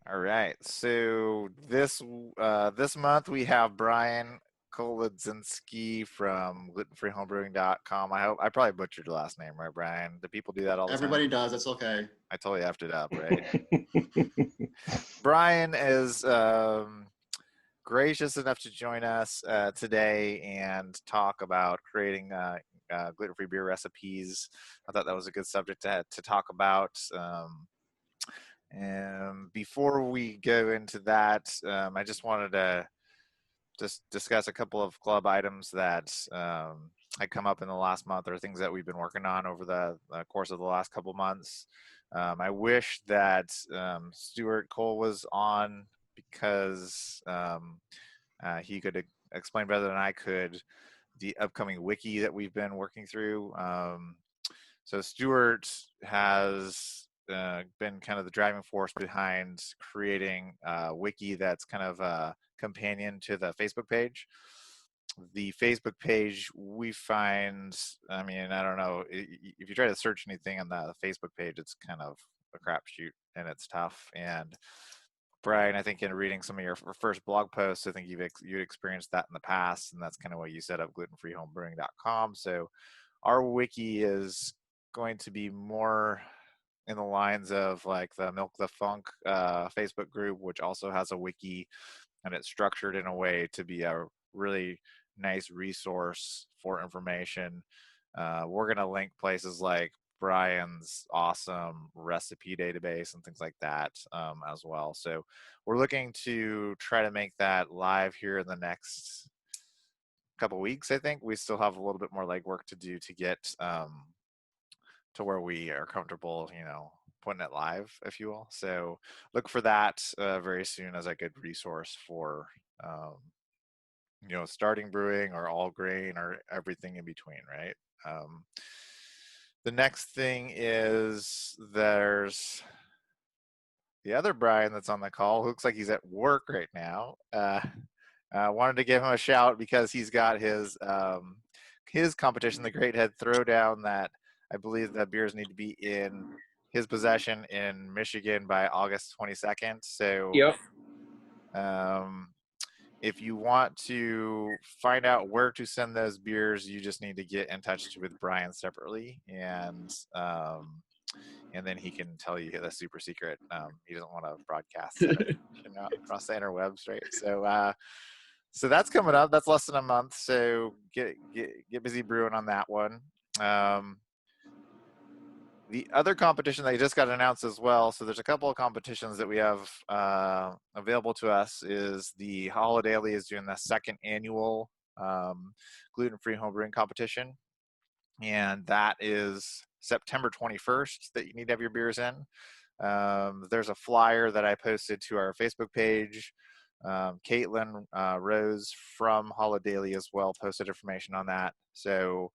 All right. So this month we have Brian Kolodzinski from glutenfreehomebrewing.com. I probably butchered your last name, right, Brian? Do people do that all the time? Everybody does. It's okay. I totally effed it up, right? Brian is gracious enough to join us today and talk about creating gluten-free beer recipes. I thought that was a good subject to talk about. And before we go into that, I just wanted to just discuss a couple of club items that had come up in the last month, or things that we've been working on over the course of the last couple months. I wish that Stuart Cole was on because he could explain better than I could the upcoming wiki that we've been working through. So Stuart has been kind of the driving force behind creating a wiki that's kind of a companion to the Facebook page. The Facebook page we find, I mean, I don't know, if you try to search anything on the Facebook page, it's kind of a crapshoot and it's tough. And Brian, I think in reading some of your first blog posts, I think you've experienced that in the past, and that's kind of what you set up glutenfreehomebrewing.com. So our wiki is going to be more in the lines of like the Milk the Funk Facebook group, which also has a wiki, and it's structured in a way to be a really nice resource for information. We're going to link places like Brian's awesome recipe database and things like that as well. So we're looking to try to make that live here in the next couple weeks. I think we still have a little bit more legwork to do to get to where we are comfortable, putting it live, if you will. So look for that very soon as a good resource for, starting brewing or all grain or everything in between, right? The next thing is there's the other Brian that's on the call. Looks like he's at work right now. I wanted to give him a shout because he's got his competition, the Great Head Throwdown, that I believe the beers need to be in his possession in Michigan by August 22nd. So, Yep. If you want to find out where to send those beers, you just need to get in touch with Brian separately, and then he can tell you the super secret. He doesn't want to broadcast across the interwebs, right? So that's coming up. That's less than a month. So get busy brewing on that one. The other competition that just got announced as well, so there's a couple of competitions that we have available to us, is the Holidaily is doing the second annual gluten-free homebrewing competition. And that is September 21st that you need to have your beers in. There's a flyer that I posted to our Facebook page. Caitlin Rose from Holidaily as well posted information on that. So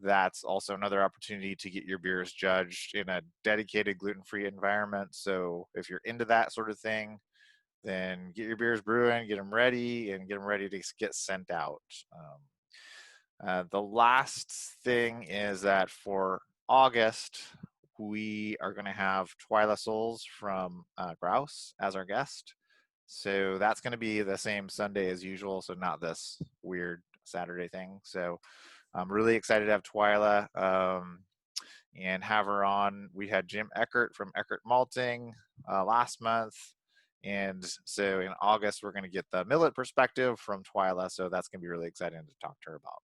that's also another opportunity to get your beers judged in a dedicated gluten-free environment. So if you're into that sort of thing, then get your beers brewing, get them ready, and get them ready to get sent out. The last thing is that for August, we are going to have Twyla Souls from Grouse as our guest. So that's going to be the same Sunday as usual, so not this weird Saturday thing. So I'm really excited to have Twyla and have her on. We had Jim Eckert from Eckert Malting last month. And so in August, we're going to get the millet perspective from Twyla. So that's going to be really exciting to talk to her about.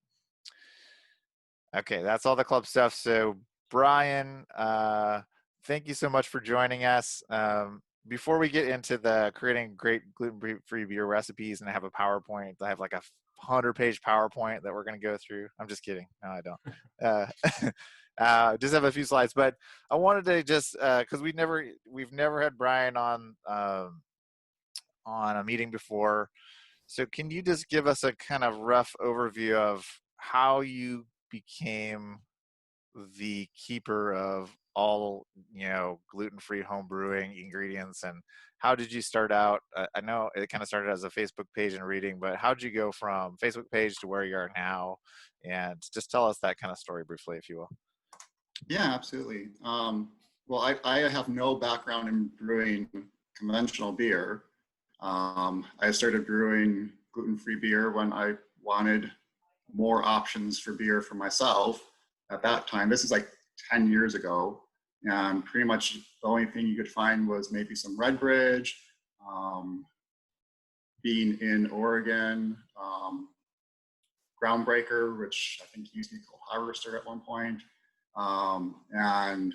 Okay, that's all the club stuff. So Brian, thank you so much for joining us. Before we get into the creating great gluten-free beer recipes, and I have a PowerPoint, I have like a 100-page PowerPoint that we're going to go through. I'm just kidding. No, I don't. Just have a few slides, but I wanted to just because we've never had Brian on a meeting before. So can you just give us a kind of rough overview of how you became the keeper of all gluten-free home brewing ingredients, and how did you start out? I know it kind of started as a Facebook page and reading, but how did you go from Facebook page to where you are now? And just tell us that kind of story briefly, if you will. Yeah, absolutely. Well, I have no background in brewing conventional beer. I started brewing gluten-free beer when I wanted more options for beer for myself at that time. This is like 10 years ago. And pretty much the only thing you could find was maybe some Redbridge, being in Oregon, Groundbreaker, which I think used to be called Harvester at one point. And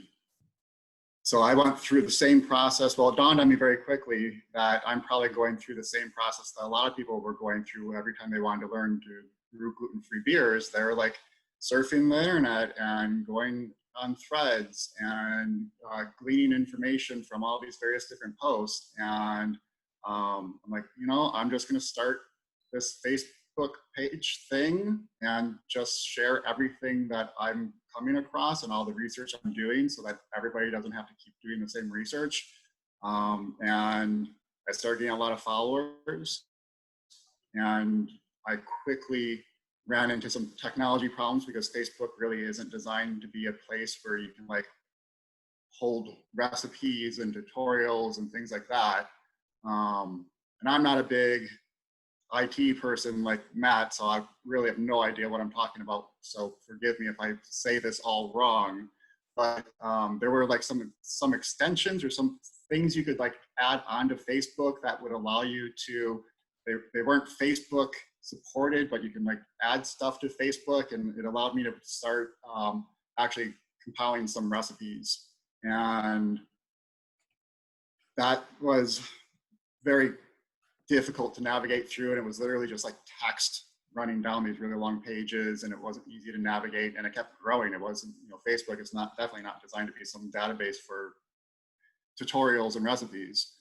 so I went through the same process. Well, it dawned on me very quickly that I'm probably going through the same process that a lot of people were going through every time they wanted to learn to brew gluten-free beers. They were like surfing the internet and going on threads and gleaning information from all these various different posts. And I'm like, you know, I'm just going to start this Facebook page thing and just share everything that I'm coming across and all the research I'm doing so that everybody doesn't have to keep doing the same research. And I started getting a lot of followers, and I quickly ran into some technology problems because Facebook really isn't designed to be a place where you can like hold recipes and tutorials and things like that. And I'm not a big IT person like Matt, so I really have no idea what I'm talking about. So forgive me if I say this all wrong, but there were like some extensions or some things you could like add onto Facebook that would allow you to, they weren't Facebook supported, but you can like add stuff to Facebook, and it allowed me to start actually compiling some recipes. And that was very difficult to navigate through, and it was literally just like text running down these really long pages, and it wasn't easy to navigate, and it kept growing. It wasn't, you know, Facebook is not definitely not designed to be some database for tutorials and recipes.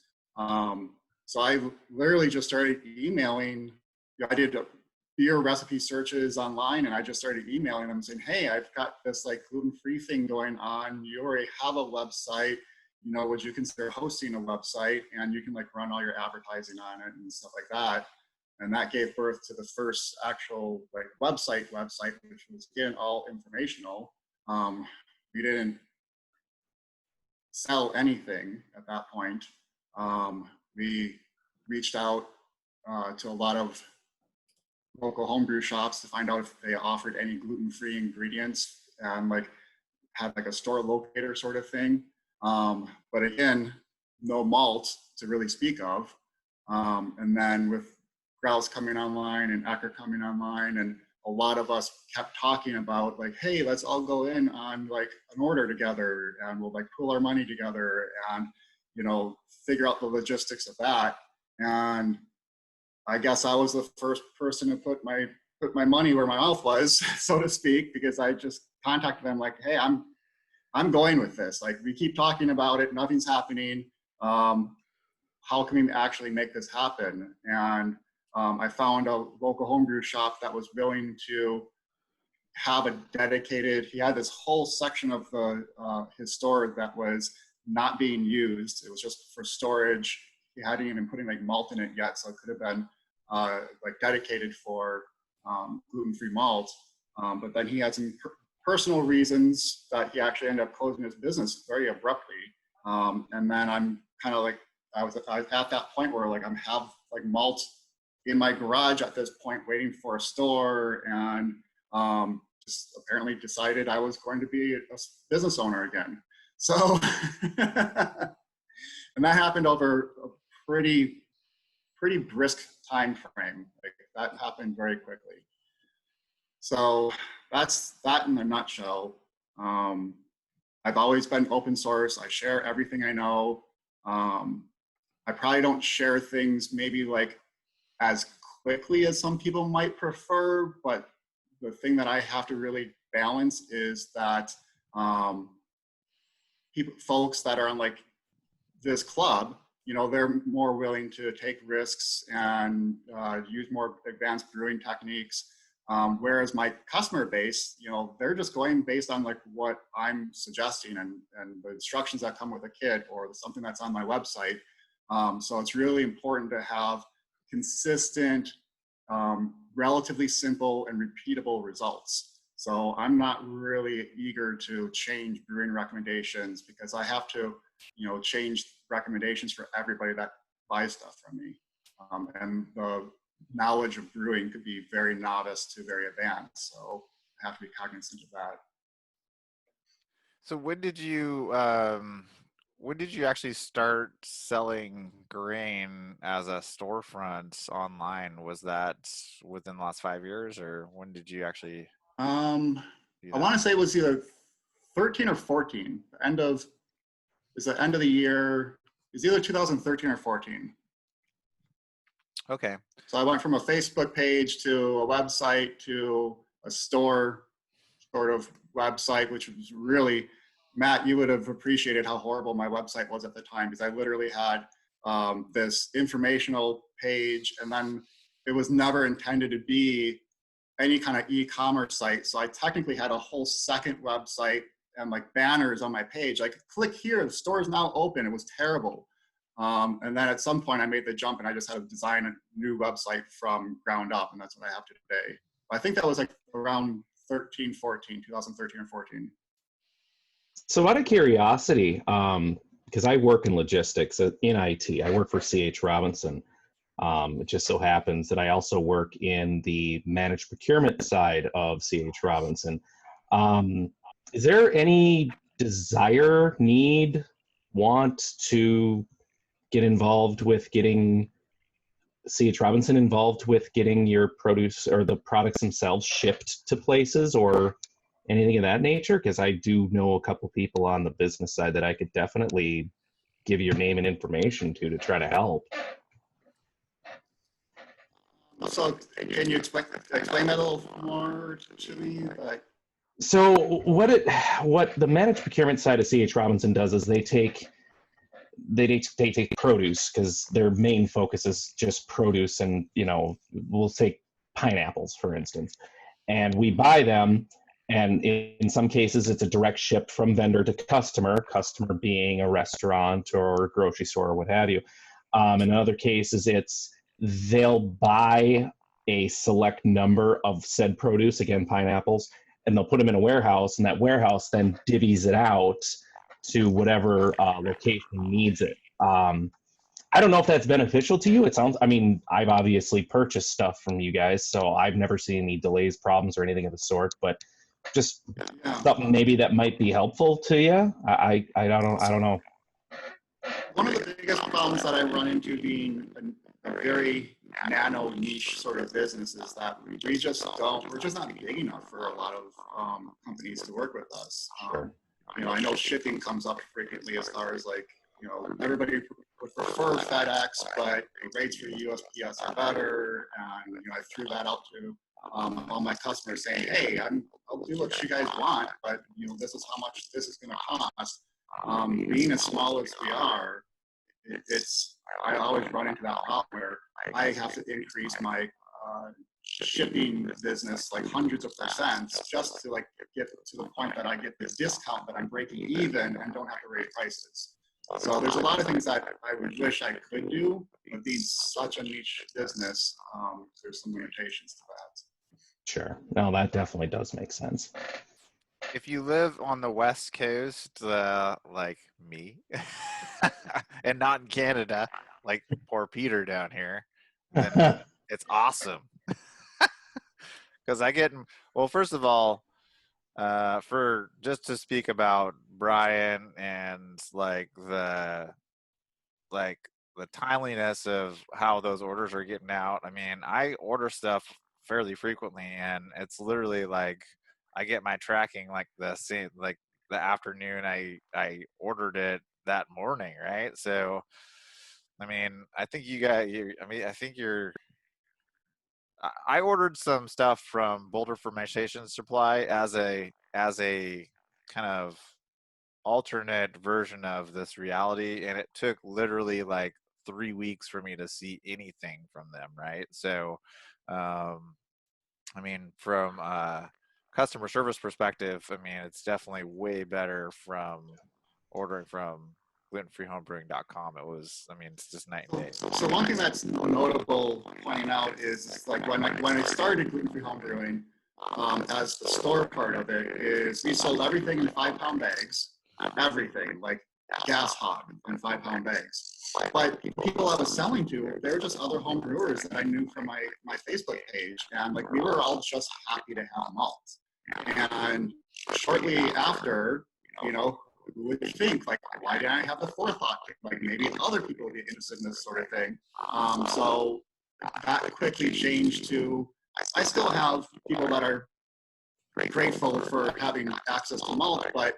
So I literally just started emailing. You know, I did beer recipe searches online, and I just started emailing them saying, hey, I've got this like gluten-free thing going on. You already have a website. You know, would you consider hosting a website, and you can like run all your advertising on it and stuff like that. And that gave birth to the first actual like website, which was again all informational. We didn't sell anything at that point. We reached out to a lot of local homebrew shops to find out if they offered any gluten-free ingredients, and like had like a store locator sort of thing. But again, no malt to really speak of. And then with Grouse coming online and Ecker coming online, and a lot of us kept talking about like, hey, let's all go in on like an order together, and we'll like pool our money together and, you know, figure out the logistics of that. And I guess I was the first person to put my money where my mouth was, so to speak, because I just contacted them like, hey, I'm going with this. Like, we keep talking about it, nothing's happening. How can we actually make this happen? And I found a local homebrew shop that was willing to have a dedicated, he had this whole section of his store that was not being used. It was just for storage. He hadn't even put like malt in it yet, so it could have been like dedicated for gluten-free malt. But then he had some personal reasons that he actually ended up closing his business very abruptly. And then I'm kind of like, I was at that point where like I'm have like malt in my garage at this point waiting for a store, and just apparently decided I was going to be a business owner again. So, and that happened over a pretty brisk time frame. Like, that happened very quickly. So that's that in a nutshell. I've always been open source. I share everything I know. I probably don't share things maybe like as quickly as some people might prefer, but the thing that I have to really balance is that folks that are on like this club, you know, they're more willing to take risks and use more advanced brewing techniques. Whereas my customer base, you know, they're just going based on like what I'm suggesting and the instructions that come with a kit or something that's on my website. So it's really important to have consistent, relatively simple and repeatable results. So I'm not really eager to change brewing recommendations because I have to change recommendations for everybody that buys stuff from me. And the knowledge of brewing could be very novice to very advanced. So I have to be cognizant of that. So when did you actually start selling grain as a storefront online? Was that within the last 5 years, or when did you actually do I that? want to say it was either 13 or 14. The end of the year. It's either 2013 or 14. Okay. So I went from a Facebook page to a website to a store sort of website, which was really, Matt, you would have appreciated how horrible my website was at the time, because I literally had this informational page, and then it was never intended to be any kind of e-commerce site. So I technically had a whole second website and like banners on my page. Like, click here, the store is now open. It was terrible. And then at some point I made the jump and I just had to design a new website from ground up, and that's what I have today. I think that was like around 2013 or 14. So out of curiosity, because I work in logistics in IT, I work for C.H. Robinson. It just so happens that I also work in the managed procurement side of C.H. Robinson. Is there any desire, need, want to get involved with getting C.H. Robinson involved with getting your produce or the products themselves shipped to places or anything of that nature? Because I do know a couple people on the business side that I could definitely give your name and information to try to help. So can you explain that a little more to me? So what the managed procurement side of C.H. Robinson does is they take produce, because their main focus is just produce, and we'll take pineapples for instance, and we buy them, and in some cases it's a direct ship from vendor to customer being a restaurant or a grocery store or what have you. In other cases they'll buy a select number of said produce, again pineapples, and they'll put them in a warehouse, and that warehouse then divvies it out to whatever location needs it. I don't know if that's beneficial to you. I've obviously purchased stuff from you guys, so I've never seen any delays, problems, or anything of the sort, but just something maybe that might be helpful to you. I don't know. One of the biggest problems that I run into being a very nano niche sort of business is that we're just not big enough for a lot of companies to work with us. Sure. I know shipping comes up frequently as far as everybody would prefer FedEx, but the rates for USPS are better. And, I threw that out to all my customers saying, hey, I'll do what you guys want, but, this is how much this is going to cost. Being as small as we are, I always run into that problem where I have to increase my shipping business like hundreds of percent just to get to the point that I get the discount that I'm breaking even and don't have to raise prices. So there's a lot of things that I would wish I could do, but being such a niche business, there's some limitations to that. Sure. No, that definitely does make sense. If you live on the West Coast, like me, and not in Canada, like poor Peter down here, then it's awesome. Because first of all, for just to speak about Brian and the timeliness of how those orders are getting out. I mean, I order stuff fairly frequently, and it's literally like I get my tracking the afternoon I ordered it that morning, right? So, I mean, I think I ordered some stuff from Boulder Fermentation Supply as a kind of alternate version of this reality, and it took literally 3 weeks for me to see anything from them, right? So from a customer service perspective, it's definitely way better from ordering from glutenfreehomebrewing.com. It's just night and day. So one thing that's notable pointing out is when I started Gluten Free Home Brewing, as the store part of it is we sold everything in 5-pound bags, everything, gas hog in 5-pound bags. But people I was selling to, they were just other home brewers that I knew from my Facebook page. And like, we were all just happy to have malt. And shortly after, you know, who would think, like, why didn't I have the forethought? Like, maybe other people would be interested in this sort of thing. So that quickly changed to, I still have people that are grateful for having access to malt, but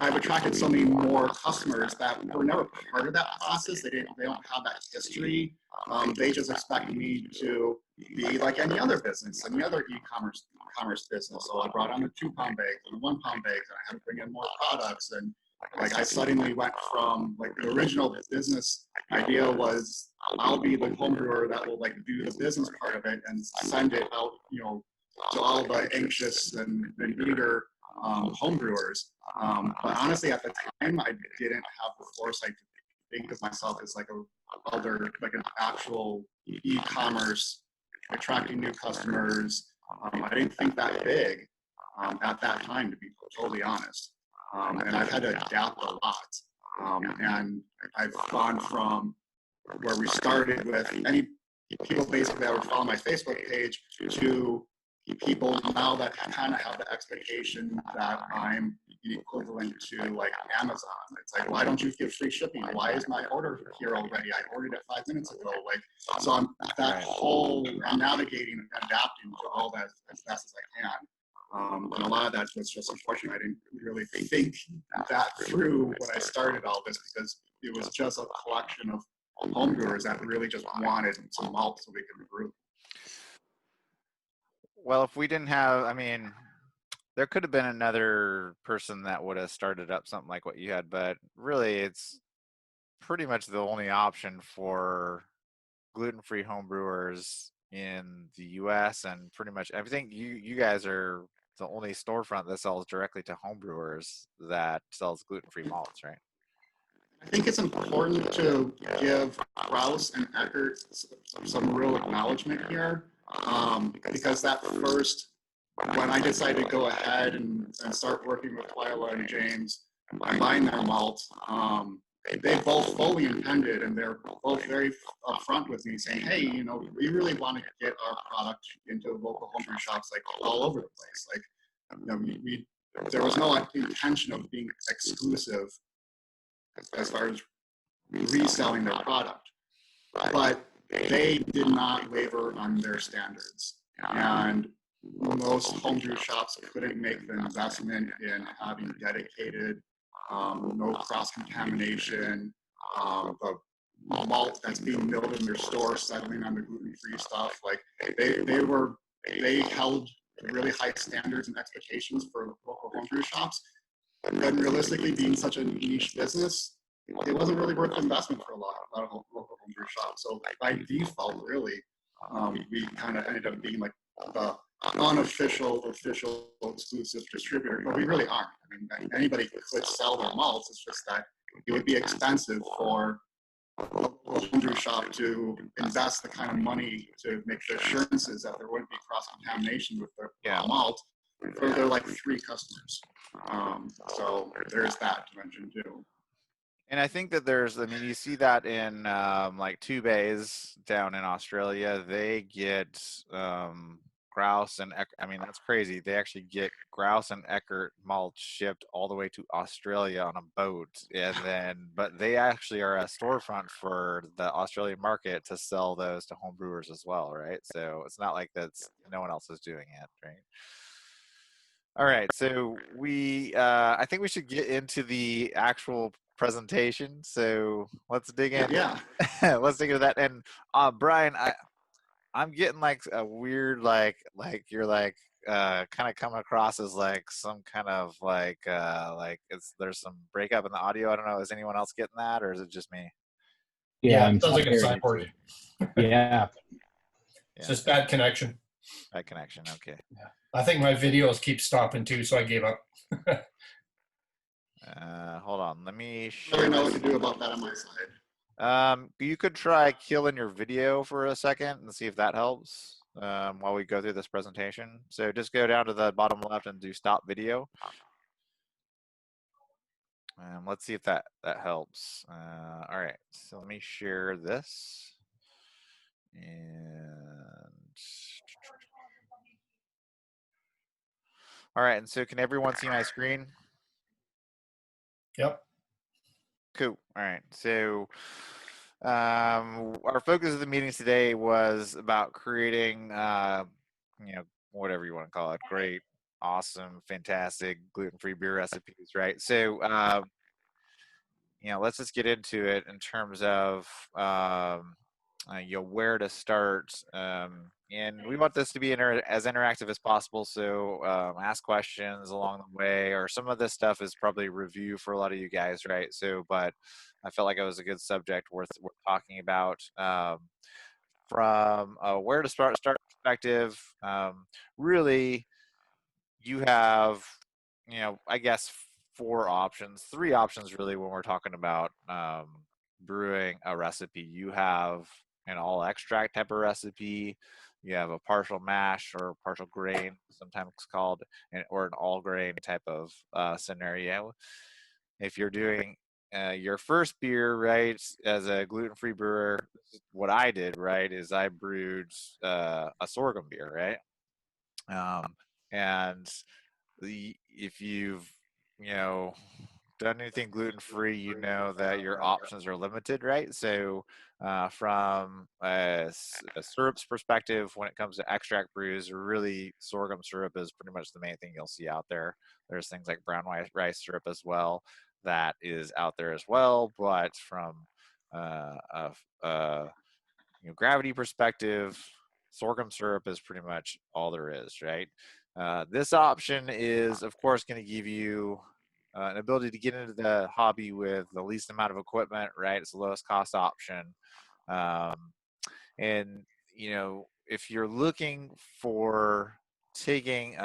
I've attracted so many more customers that were never part of that process. They don't have that history. They just expect me to be like any other business, any other e-commerce business. So I brought on the 2-pound bags and the 1-pound bags, and I had to bring in more products. And like, I suddenly went from, like, the original business idea was, I'll be the home brewer that will like do the business part of it and send it out, you know, to all the anxious and eager home brewers. But honestly, at the time, I didn't have the foresight to think of myself as like an actual e-commerce, attracting new customers. I didn't think that big at that time, to be totally honest. And I've had to adapt a lot. And I've gone from where we started with any people basically that would follow my Facebook page to people now that kind of have the expectation that I'm the equivalent to like Amazon. It's like, why don't you give free shipping? Why is my order here already? I ordered it 5 minutes ago. Like, so I'm navigating and adapting to all that as fast as I can. And a lot of that was just unfortunate. I didn't really think that through when I started all this, because it was just a collection of home brewers that really just wanted some malt so we could brew. Well, if we didn't have, I mean, there could have been another person that would have started up something like what you had, but really it's pretty much the only option for gluten-free home brewers in the US, and pretty much everything. You guys are the only storefront that sells directly to home brewers that sells gluten-free malts, right? I think it's important to give Kraus and Eckert some real acknowledgement here, because that first, when I decided to go ahead and start working with Twyla and James and buying their malt, they both fully intended, and they're both very upfront with me, saying, hey, you know, we really want to get our product into local homebrew shops like all over the place. Like, you know, there was no intention of being exclusive as far as reselling their product, but they did not waver on their standards. And most homebrew shops couldn't make the investment in having dedicated, no cross-contamination, the malt that's being milled in their store settling on the gluten-free stuff. Like, they held really high standards and expectations for local homebrew shops. And realistically, being such a niche business, it wasn't really worth the investment for a lot of local homebrew shops. So by default, really, we kind of ended up being like the unofficial, official, exclusive distributor, but we really aren't. I mean, anybody could sell their malts. It's just that it would be expensive for a homebrew shop to invest the kind of money to make the assurances that there wouldn't be cross-contamination with their malt for their like 3 customers. So there's that to mention too. And I think that there's, I mean, you see that in like Two Bays down in Australia. They get grouse and I mean, that's crazy. They actually get grouse and Eckert malt shipped all the way to Australia on a boat, and then, but they actually are a storefront for the Australian market to sell those to home brewers as well, right? So it's not like that's no one else is doing it, right? All right, so I think we should get into the actual presentation. So let's dig in. Yeah. Let's dig into that. And Brian, I'm getting like a weird like you're like kind of coming across as like some kind of like there's some breakup in the audio. I don't know. Is anyone else getting that, or is it just me? Yeah, it sounds like a cyborg. Yeah. It's just bad connection. Bad connection. Okay. Yeah. I think my videos keep stopping too, so I gave up. Hold on. Let me I share. don't really know what to do about that on my side. You could try killing your video for a second and see if that helps while we go through this presentation. So just go down to the bottom left and do stop video. Let's see if that helps. All right, so let me share this. And all right, and so can everyone see my screen? Yep. Cool. All right. So our focus of the meeting today was about creating, whatever you want to call it, great, awesome, fantastic gluten-free beer recipes, right? So, let's just get into it in terms of, where to start. And we want this to be as interactive as possible. So ask questions along the way, or some of this stuff is probably review for a lot of you guys, right? So, but I felt like it was a good subject worth talking about. From where to start perspective, really, you have, I guess three options really when we're talking about brewing a recipe. You have an all extract type of recipe, you have a partial mash or partial grain, sometimes called, or an all grain type of scenario. If you're doing your first beer, right, as a gluten-free brewer, what I did, right, is I brewed a sorghum beer, right? And if you've done anything gluten-free, you know that your options are limited, right? So from a syrups perspective, when it comes to extract brews, really sorghum syrup is pretty much the main thing you'll see out there. There's things like brown rice syrup as well that is out there as well, but from a gravity perspective, sorghum syrup is pretty much all there is, right? This option is, of course, going to give you an ability to get into the hobby with the least amount of equipment, right? It's the lowest cost option. Um, and, if you're looking for taking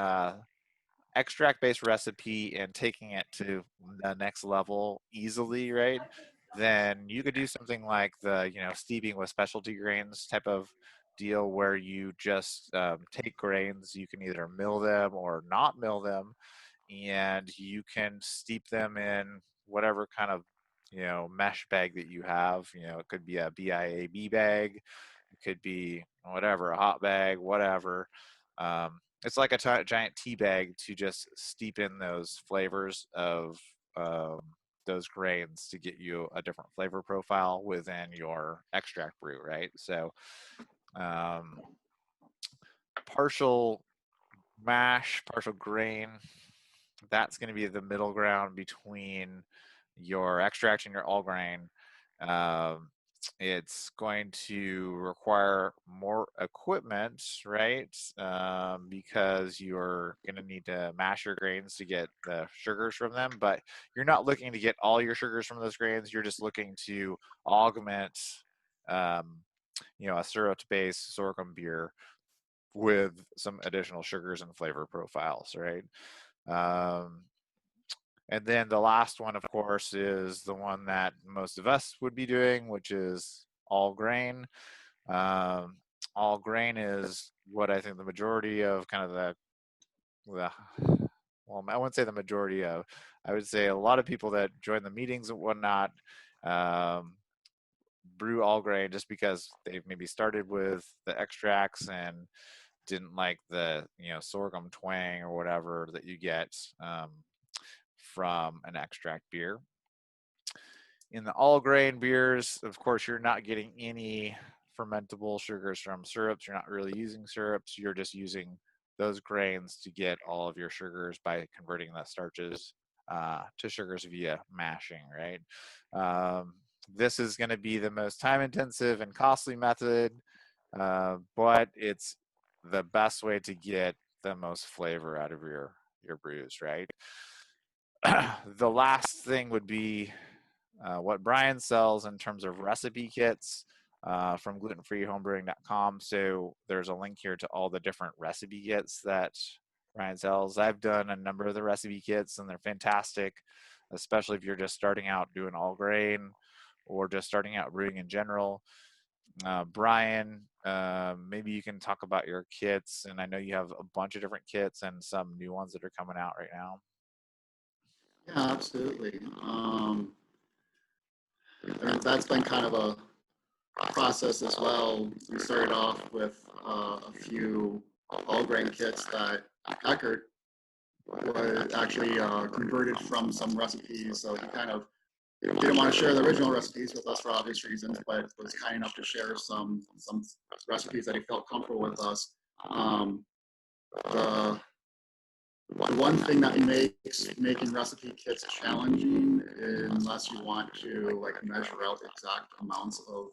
extract-based recipe and taking it to the next level easily, right? Then you could do something like the steeping with specialty grains type of deal, where you just take grains. You can either mill them or not mill them, and you can steep them in whatever kind of mesh bag that you have. It could be a BIAB bag, it could be whatever, a hot bag, whatever. It's like a giant tea bag to just steep in those flavors of those grains to get you a different flavor profile within your extract brew, right? So partial mash, partial grain, that's going to be the middle ground between your extract and your all grain. It's going to require more equipment, right? Because you're going to need to mash your grains to get the sugars from them, but you're not looking to get all your sugars from those grains. You're just looking to augment, a syrup-based sorghum beer with some additional sugars and flavor profiles, right? And then the last one, of course, is the one that most of us would be doing, which is all grain. All grain is what I think the majority of kind of the well, I wouldn't say the majority of, I would say a lot of people that join the meetings and whatnot brew all grain just because they've maybe started with the extracts and didn't like the sorghum twang or whatever that you get from an extract beer. In the all grain beers, of course, you're not getting any fermentable sugars from syrups. You're not really using syrups. You're just using those grains to get all of your sugars by converting the starches to sugars via mashing, right? This is going to be the most time intensive and costly method, but it's the best way to get the most flavor out of your brews, right? The last thing would be what Brian sells in terms of recipe kits from glutenfreehomebrewing.com. So there's a link here to all the different recipe kits that Brian sells. I've done a number of the recipe kits and they're fantastic, especially if you're just starting out doing all grain or just starting out brewing in general. Brian, maybe you can talk about your kits, and I know you have a bunch of different kits and some new ones that are coming out right now. Yeah, absolutely. And that's been kind of a process as well. We started off with a few all grain kits that Eckert was actually converted from some recipes. So he kind of didn't want to share the original recipes with us for obvious reasons, but was kind enough to share some recipes that he felt comfortable with us. The one thing that makes making recipe kits challenging, unless you want to like measure out exact amounts of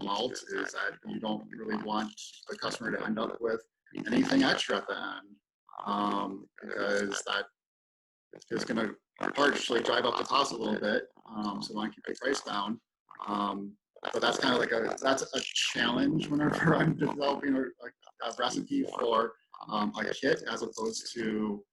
malt, is that you don't really want the customer to end up with anything extra at the end, because that is going to partially drive up the cost a little bit. So we want to keep the price down. So that's kind of like that's a challenge whenever I'm developing a recipe for a kit, as opposed to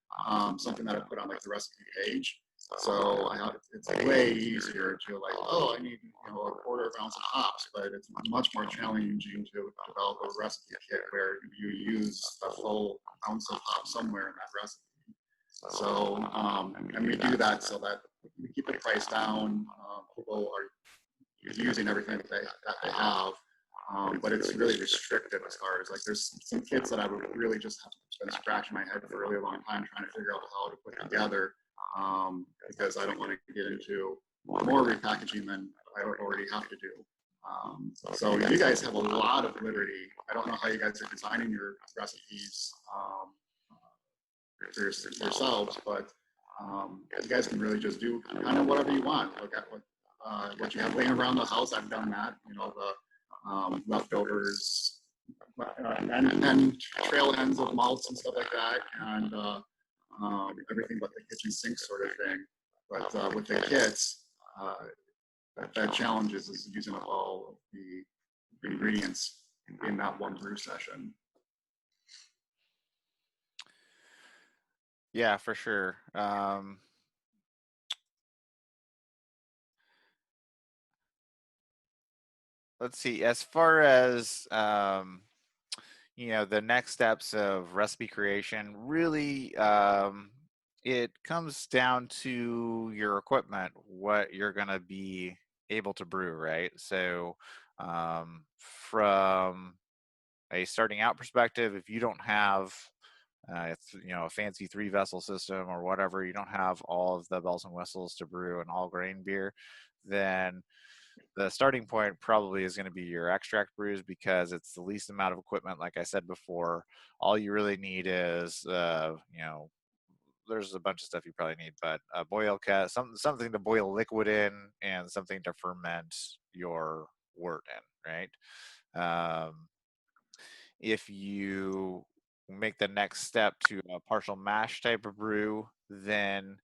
something that I put on like the recipe page. So it's way easier to like, oh, I need a quarter of an ounce of hops, but it's much more challenging to develop a recipe kit where you use a full ounce of hops somewhere in that recipe. So, and we do that so that we keep the price down. People are using everything that they have, but it's really restrictive as far as like there's some kits that I would really just have to been scratching my head for a really long time trying to figure out how to put together, because I don't want to get into more repackaging than I already have to do. So you guys have a lot of liberty. I don't know how you guys are designing your recipes yourselves, but you guys can really just do kind of whatever you want. Look at what you have laying around the house. I've done that. The leftovers and trail ends of malts and stuff like that, and everything but the kitchen sink sort of thing. But with the kits, that challenge is using up all of the ingredients in that one brew session. Yeah, for sure. Let's see. As far as the next steps of recipe creation, really, it comes down to your equipment, what you're going to be able to brew, right? So, from a starting out perspective, if you don't have a fancy 3-vessel system or whatever, you don't have all of the bells and whistles to brew an all grain beer, then the starting point probably is going to be your extract brews, because it's the least amount of equipment. Like I said before, all you really need is there's a bunch of stuff you probably need, but a boil cat, something to boil liquid in, and something to ferment your wort in, right? If you make the next step to a partial mash type of brew, then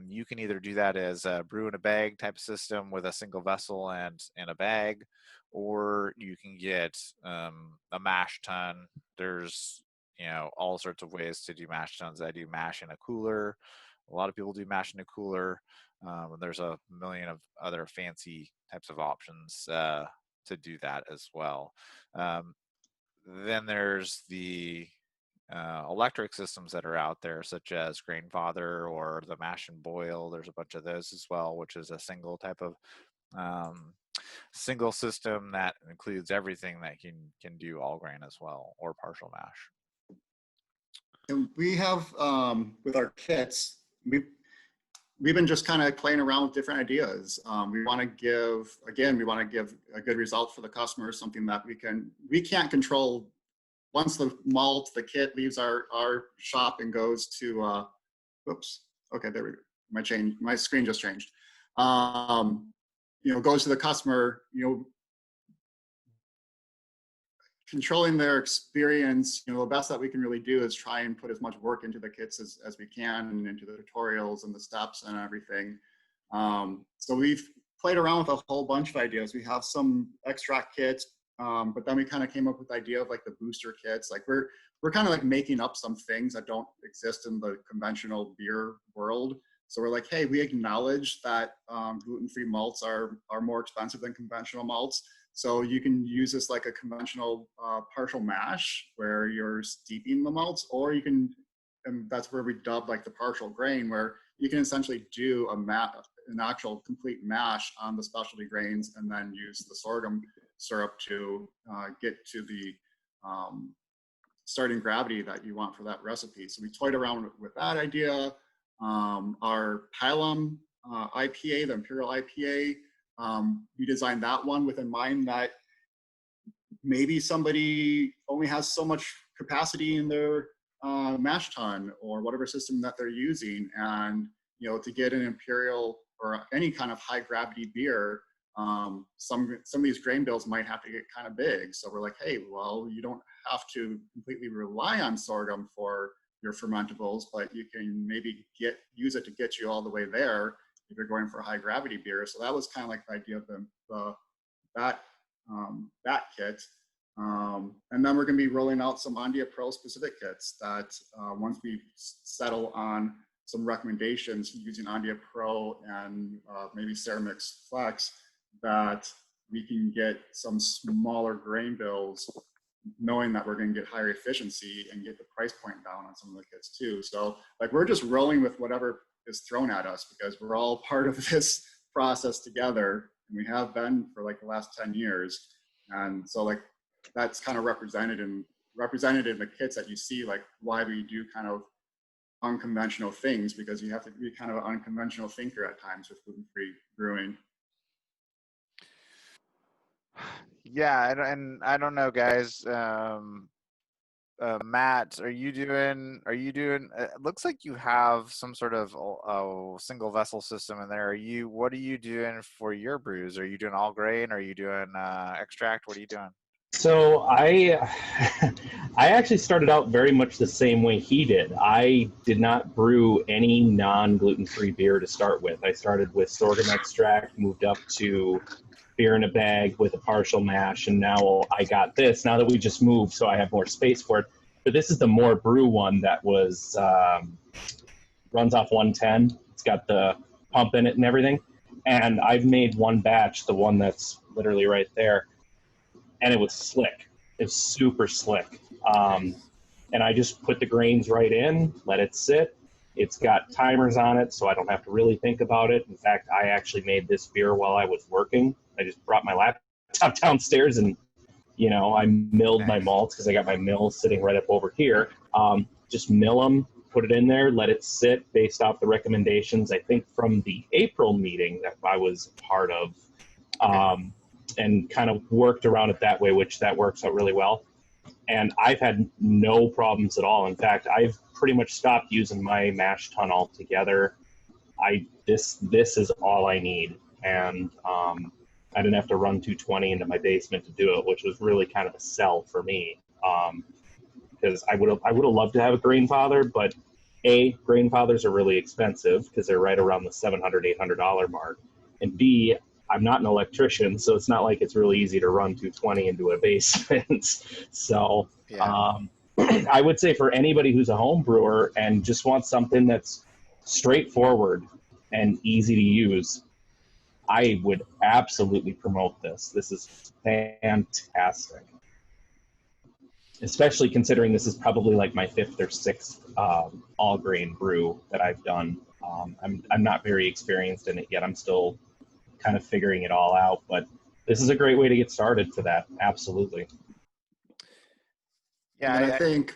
you can either do that as a brew in a bag type system with a single vessel and a bag, or you can get a mash tun. There's all sorts of ways to do mash tuns. I do mash in a cooler. A lot of people do mash in a cooler. And there's a million of other fancy types of options to do that as well. Then there's the electric systems that are out there, such as Grainfather or the Mash and Boil. There's a bunch of those as well, which is a single type of single system that includes everything that can do all grain as well, or partial mash. And we have with our kits, we've been just kind of playing around with different ideas. We want to give a good result for the customer, something that we can't control. Once the kit leaves our shop and goes to, oops, okay, there we go. My screen just changed. Goes to the customer, controlling their experience, the best that we can really do is try and put as much work into the kits as we can, and into the tutorials and the steps and everything. So we've played around with a whole bunch of ideas. We have some extract kits, but then we kind of came up with the idea of like the booster kits. Like we're kind of like making up some things that don't exist in the conventional beer world. So we're like, hey, we acknowledge that gluten-free malts are more expensive than conventional malts. So you can use this like a conventional partial mash where you're steeping the malts, or you can, and that's where we dub like the partial grain, where you can essentially do an actual complete mash on the specialty grains and then use the sorghum syrup to get to the starting gravity that you want for that recipe. So we toyed around with that idea. Our Pilum IPA, the Imperial IPA, we designed that one with in mind that maybe somebody only has so much capacity in their mash tun or whatever system that they're using, and to get an Imperial or any kind of high gravity beer, some of these grain bills might have to get kind of big. So we're like, hey, well, you don't have to completely rely on sorghum for your fermentables, but you can maybe use it to get you all the way there if you're going for a high gravity beer. So that was kind of like the idea of that kit. And then we're going to be rolling out some Ondia Pro specific kits that once we settle on some recommendations using Ondia Pro and maybe Ceramix Flex, that we can get some smaller grain bills, knowing that we're going to get higher efficiency and get the price point down on some of the kits too. So like we're just rolling with whatever is thrown at us because we're all part of this process together, and we have been for like the last 10 years. And so like that's kind of represented in the kits that you see, like why we do kind of unconventional things, because you have to be kind of an unconventional thinker at times with gluten-free brewing. Yeah, and I don't know, guys. Matt, are you doing? It looks like you have some sort of single vessel system in there. What are you doing for your brews? Are you doing all grain? Are you doing extract? What are you doing? So I actually started out very much the same way he did. I did not brew any non-gluten-free beer to start with. I started with sorghum extract, moved up to beer in a bag with a partial mash, and now I got this. Now that we just moved, so I have more space for it. But this is the more brew one that was runs off 110. It's got the pump in it and everything. And I've made one batch, the one that's literally right there, and it was slick. It was super slick. And I just put the grains right in, let it sit. It's got timers on it, so I don't have to really think about it. In fact, I actually made this beer while I was working. I just brought my laptop downstairs and, I milled my malts because I got my mill sitting right up over here. Just mill them, put it in there, let it sit based off the recommendations, I think, from the April meeting that I was part of, and kind of worked around it that way, which that works out really well. And I've had no problems at all. In fact, I've pretty much stopped using my mash tun altogether. This is all I need. And I didn't have to run 220 into my basement to do it, which was really kind of a sell for me. Because I would have loved to have a Grainfather, but A, Grainfathers are really expensive because they're right around the $700, $800 mark. And B, I'm not an electrician, so it's not like it's really easy to run 220 into a basement. So yeah. I would say for anybody who's a home brewer and just wants something that's straightforward and easy to use, I would absolutely promote this. This is fantastic. Especially considering this is probably like my 5th or 6th all grain brew that I've done. I'm not very experienced in it yet. I'm still kind of figuring it all out, but this is a great way to get started for that. Absolutely. Yeah, I think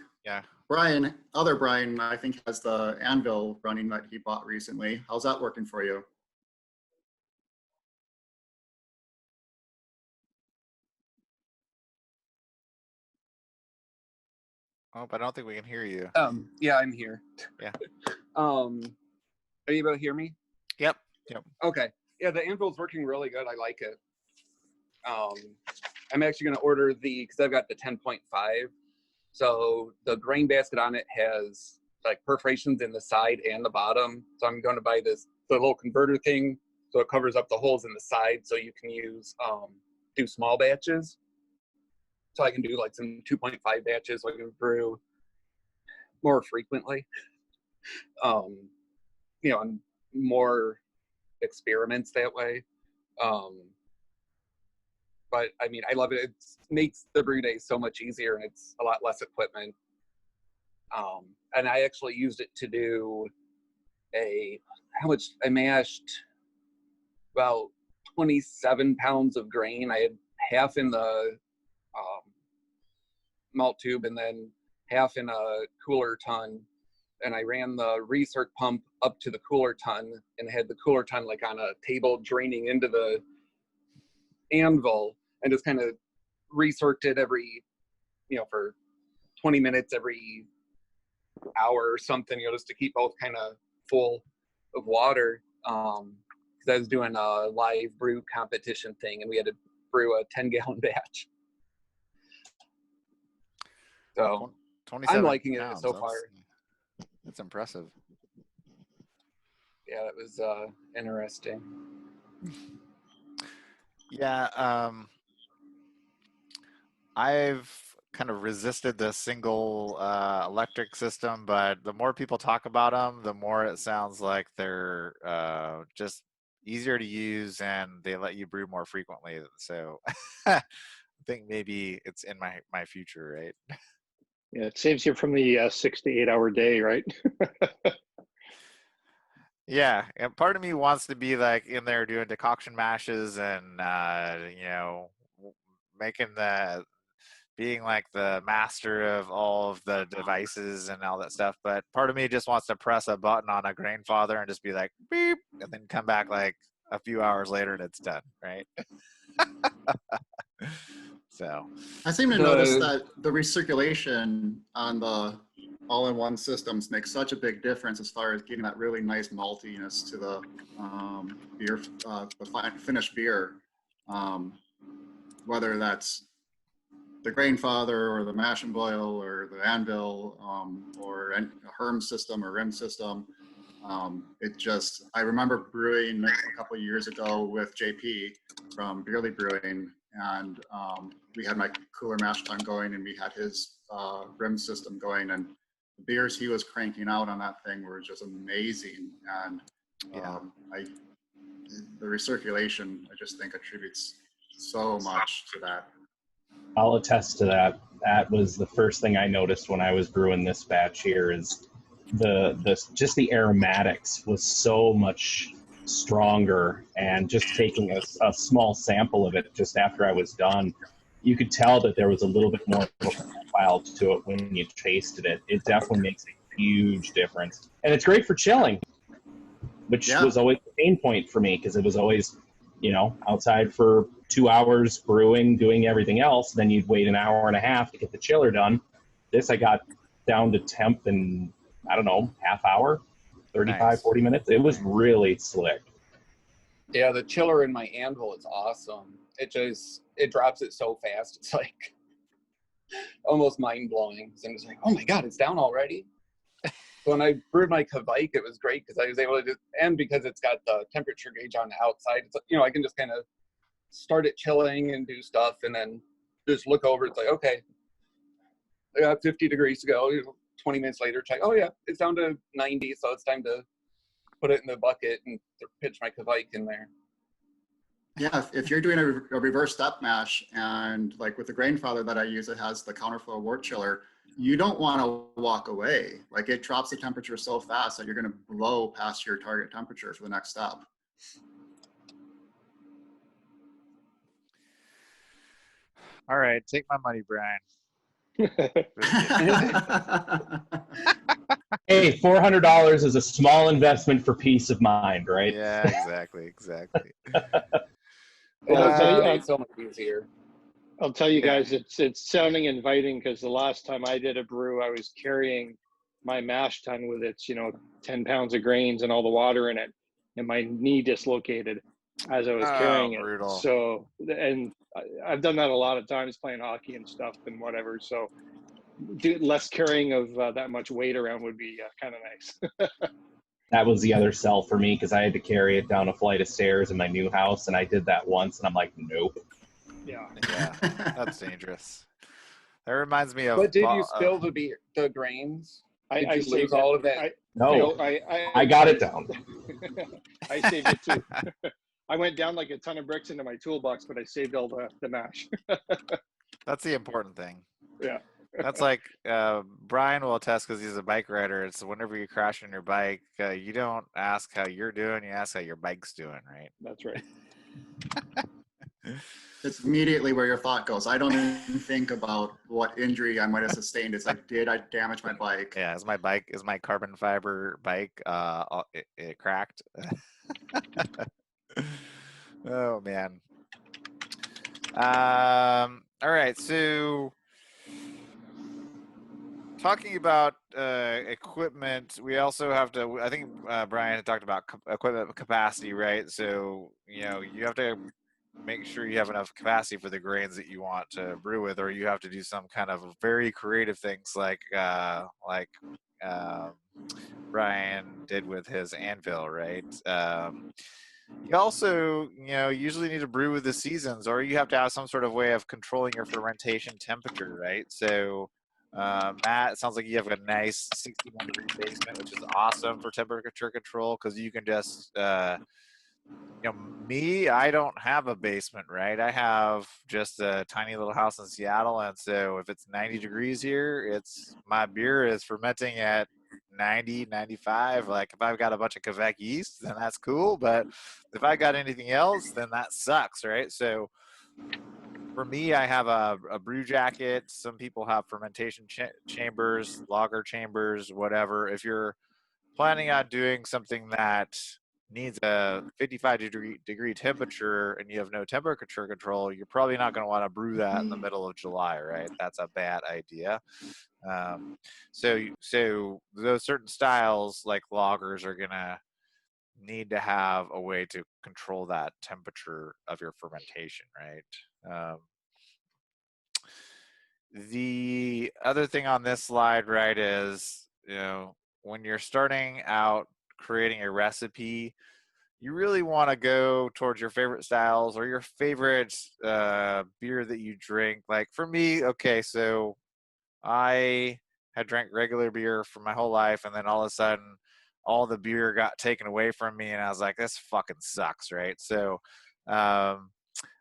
Brian, I think, has the Anvil running that he bought recently. How's that working for you? Oh, but I don't think we can hear you. Yeah, I'm here. Yeah. Are you able to hear me? Yep. Okay. Yeah, the Anvil's working really good. I like it. I'm actually going to order because I've got the 10.5. So the grain basket on it has like perforations in the side and the bottom. So I'm going to buy the little converter thing so it covers up the holes in the side so you can do small batches. So I can do like some 2.5 batches so I can brew more frequently. And more experiments that way. But I mean, I love it. It makes the brew day so much easier, and it's a lot less equipment. And I actually used it to do how much I mashed about 27 pounds of grain. I had half in the malt tube and then half in a cooler ton. And I ran the recirc pump up to the cooler ton and had the cooler ton like on a table draining into the anvil, and just kind of recirced it every, for 20 minutes every hour or something, just to keep both kind of full of water. Because I was doing a live brew competition thing, and we had to brew a 10-gallon batch. So 27 I'm liking pounds. it so far. That's impressive. Yeah, it was interesting. Yeah, I've kind of resisted the single electric system, but the more people talk about them, the more it sounds like they're just easier to use and they let you brew more frequently. So I think maybe it's in my future, right? Yeah, it saves you from the 6 to 8 hour day, right? Yeah, and part of me wants to be like in there doing decoction mashes and making being like the master of all of the devices and all that stuff. But part of me just wants to press a button on a grain father and just be like beep, and then come back like a few hours later and it's done, right? So I seem to notice that the recirculation on the all-in-one systems makes such a big difference as far as getting that really nice maltiness to the beer, the finished beer. Whether that's the grain father or the mash and boil or the anvil or a Herm system or rim system. I remember brewing a couple of years ago with JP from Beerly Brewing, and we had my cooler mash tun going and we had his rim system going, and the beers he was cranking out on that thing were just amazing. And the recirculation, I just think attributes so much to that. I'll attest to that. That was the first thing I noticed when I was brewing this batch here is just the aromatics was so much stronger, and just taking a small sample of it just after I was done, you could tell that there was a little bit more of a profile to it when you tasted it. It definitely makes a huge difference. And it's great for chilling, which was always the pain point for me, because it was always, outside for 2 hours brewing, doing everything else. Then you'd wait an hour and a half to get the chiller done. This I got down to temp in, I don't know, half hour, 35, 40 minutes. It was really slick. Yeah, the chiller in my anvil is awesome. It drops it so fast. It's like almost mind-blowing. So I'm just like, oh my God, it's down already? So when I brewed my Kvike, it was great because I was able to and because it's got the temperature gauge on the outside, it's, I can just kind of start it chilling and do stuff and then just look over. It's like, okay, I got 50 degrees to go. 20 minutes later, check, oh yeah, it's down to 90, so it's time to put it in the bucket and pitch my Kvike in there. Yeah, if you're doing a reverse step mash, and like with the grain father that I use, it has the counterflow wort chiller, you don't want to walk away. Like, it drops the temperature so fast that you're going to blow past your target temperature for the next step. all right, take my money, Brian. Hey, $400 is a small investment for peace of mind, right? Yeah, exactly. It's so much easier. I'll tell you guys, it's sounding inviting, because the last time I did a brew, I was carrying my mash tun with its 10 pounds of grains and all the water in it, and my knee dislocated as I was carrying it. Brutal. So, and I've done that a lot of times playing hockey and stuff and whatever. So, less carrying of that much weight around would be kind of nice. That was the other sell for me, because I had to carry it down a flight of stairs in my new house, and I did that once, and I'm like, nope. Yeah, that's dangerous. That reminds me of. But did you spill the grains? Did you lose all of that? No, I got it down. I saved it too. I went down like a ton of bricks into my toolbox, but I saved all the mash. That's the important thing. Yeah. That's like Brian will attest because he's a bike rider. It's whenever you crash on your bike, you don't ask how you're doing, you ask how your bike's doing, right? That's right. It's immediately where your thought goes. I don't even think about what injury I might have sustained. It's like, did I damage my bike? Yeah, is my carbon fiber bike it cracked? Oh man. All right, so talking about equipment, we also have to. I think Brian had talked about equipment capacity, right? So you have to make sure you have enough capacity for the grains that you want to brew with, or you have to do some kind of very creative things like um, Brian did with his anvil, right? You also, usually need to brew with the seasons, or you have to have some sort of way of controlling your fermentation temperature, right? So, Matt, it sounds like you have a nice 61-degree basement, which is awesome for temperature control because you can just, me, I don't have a basement, right? I have just a tiny little house in Seattle, and so if it's 90 degrees here, my beer is fermenting at 90, 95. Like if I've got a bunch of Quebec yeast, then that's cool, but if I got anything else, then that sucks, right? So for me, I have a brew jacket. Some people have fermentation chambers, lager chambers, whatever. If you're planning on doing something that needs a 55-degree temperature and you have no temperature control, you're probably not going to want to brew that in the middle of July, right? That's a bad idea. So those certain styles like lagers are going to need to have a way to control that temperature of your fermentation, right? The other thing on this slide, right, is, when you're starting out creating a recipe, you really want to go towards your favorite styles or your favorite beer that you drink. Like for me, okay, so I had drank regular beer for my whole life, and then all of a sudden, all the beer got taken away from me, and I was like, this fucking sucks, right? So,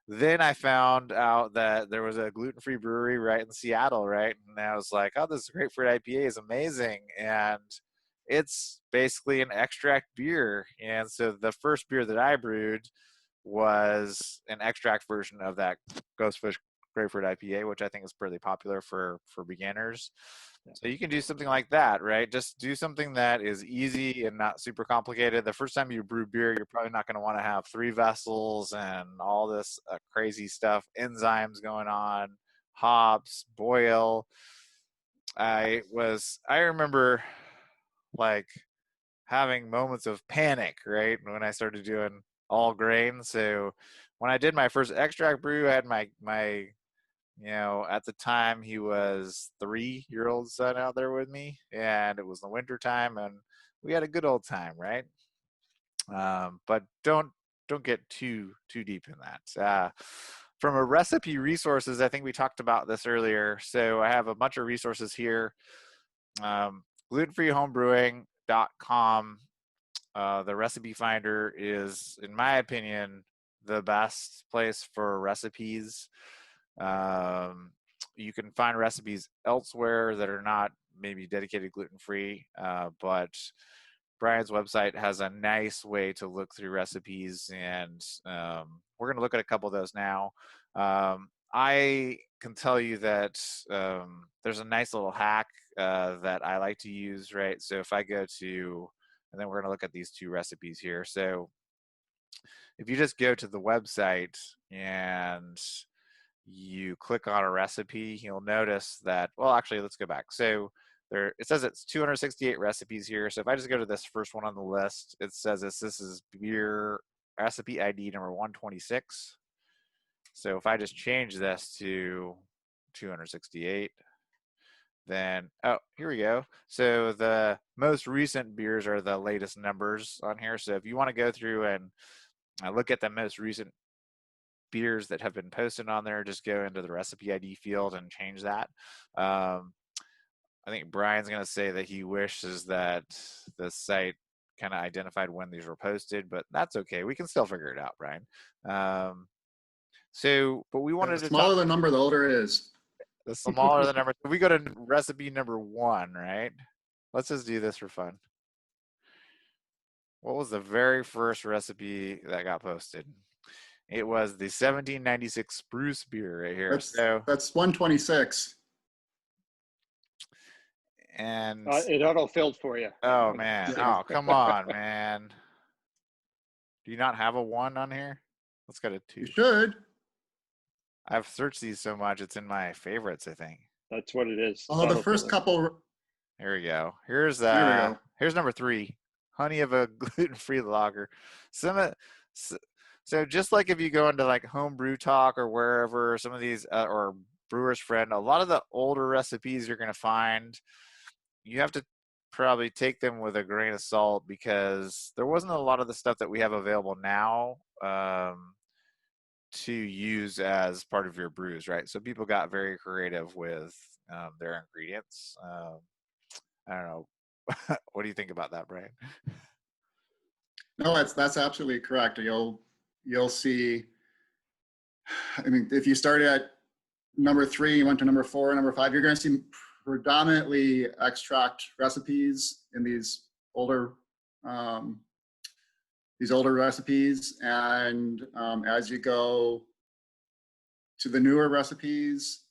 then I found out that there was a gluten-free brewery right in Seattle, right? And I was like, oh, this grapefruit IPA is amazing. And it's basically an extract beer. And so the first beer that I brewed was an extract version of that Ghostfish grapefruit IPA, which I think is pretty popular for beginners. So you can do something like that, right? Just do something that is easy and not super complicated. The first time you brew beer, you're probably not going to want to have 3 vessels and all this crazy stuff, enzymes going on, hops, boil. I remember like having moments of panic, right? When I started doing all grain. So when I did my first extract brew, I had my at the time he was 3-year-old son out there with me, and it was the winter time, and we had a good old time, right? But don't get too deep in that. From a recipe resources, I think we talked about this earlier. So I have a bunch of resources here. Glutenfreehomebrewing.com. The recipe finder is, in my opinion, the best place for recipes. You can find recipes elsewhere that are not maybe dedicated gluten-free, but Brian's website has a nice way to look through recipes, and we're going to look at a couple of those now. I can tell you that there's a nice little hack that I like to use, right? So if I go to, and then we're going to look at these 2 recipes here. So if you just go to the website and you click on a recipe, you'll notice that, well, actually, let's go back. So it says it's 268 recipes here. So if I just go to this first one on the list, it says this is beer recipe ID number 126. So if I just change this to 268, then, oh, here we go. So the most recent beers are the latest numbers on here. So if you want to go through and look at the most recent beers that have been posted on there, just go into the recipe ID field and change that. I think Brian's going to say that he wishes that the site kind of identified when these were posted, but that's okay. We can still figure it out, Brian. But we wanted The to smaller talk. the number, the older it is. The smaller the number. If we go to recipe number 1, right? Let's just do this for fun. What was the very first recipe that got posted? It was the 1796 Spruce beer right here. That's 126. And it auto-filled for you. oh man, Yeah. oh come on, man. Do you not have a 1 on here? Let's go to 2. You should. I've searched these so much, it's in my favorites, I think. That's what it is. Although the first couple. Here we go. Here's Here we go. Here's number 3, honey of a gluten-free lager. So just like if you go into like Homebrew Talk or wherever, some of these or Brewer's Friend, a lot of the older recipes you're going to find, you have to probably take them with a grain of salt because there wasn't a lot of the stuff that we have available now to use as part of your brews, right? So people got very creative with their ingredients. I don't know. What do you think about that, Brian? No, that's absolutely correct. You'll see. I mean, if you started at number 3, you went to number 4, number 5, you're going to see predominantly extract recipes in these older recipes, and as you go to the newer recipes,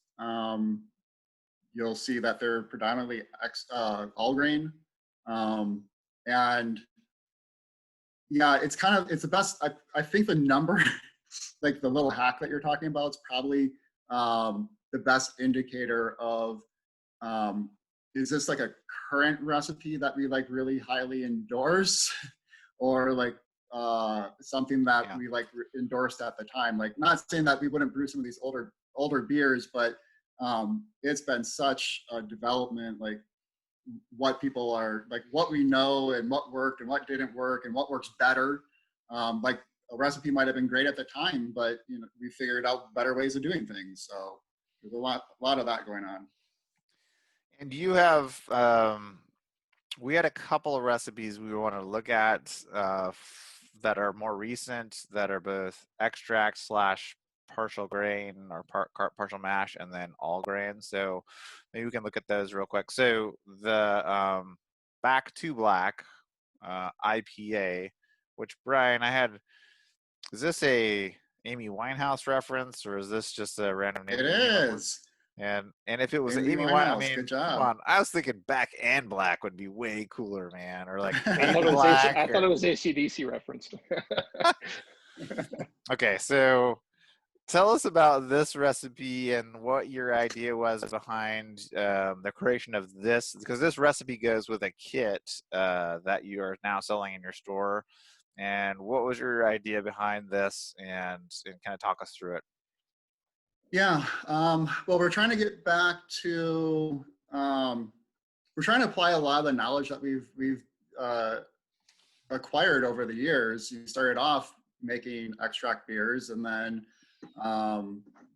you'll see that they're predominantly all grain, and yeah, it's the best. I think the number, like the little hack that you're talking about, is probably the best indicator of is this like a current recipe that we like really highly endorse, or like something that we like endorsed at the time. Like, not saying that we wouldn't brew some of these older beers, but it's been such a development, like what people are like, what we know and what worked and what didn't work and what works better. Like a recipe might have been great at the time, but we figured out better ways of doing things. So there's a lot of that going on. And you have we had a couple of recipes we want to look at that are more recent, that are both extract / partial grain or partial mash, and then all grain. So maybe we can look at those real quick. So the Back to Black IPA, which Brian, is this a Amy Winehouse reference, or is this just a random name? It is. And if it was Amy Winehouse, I mean, good job. come on. I was thinking Back and Black would be way cooler, man. Or like I thought it was AC/DC referenced. Okay, so tell us about this recipe and what your idea was behind the creation of this, because this recipe goes with a kit that you are now selling in your store. And what was your idea behind this, and kind of talk us through it? Yeah, well, we're trying to get back to, we're trying to apply a lot of the knowledge that we've acquired over the years. You started off making extract beers, and then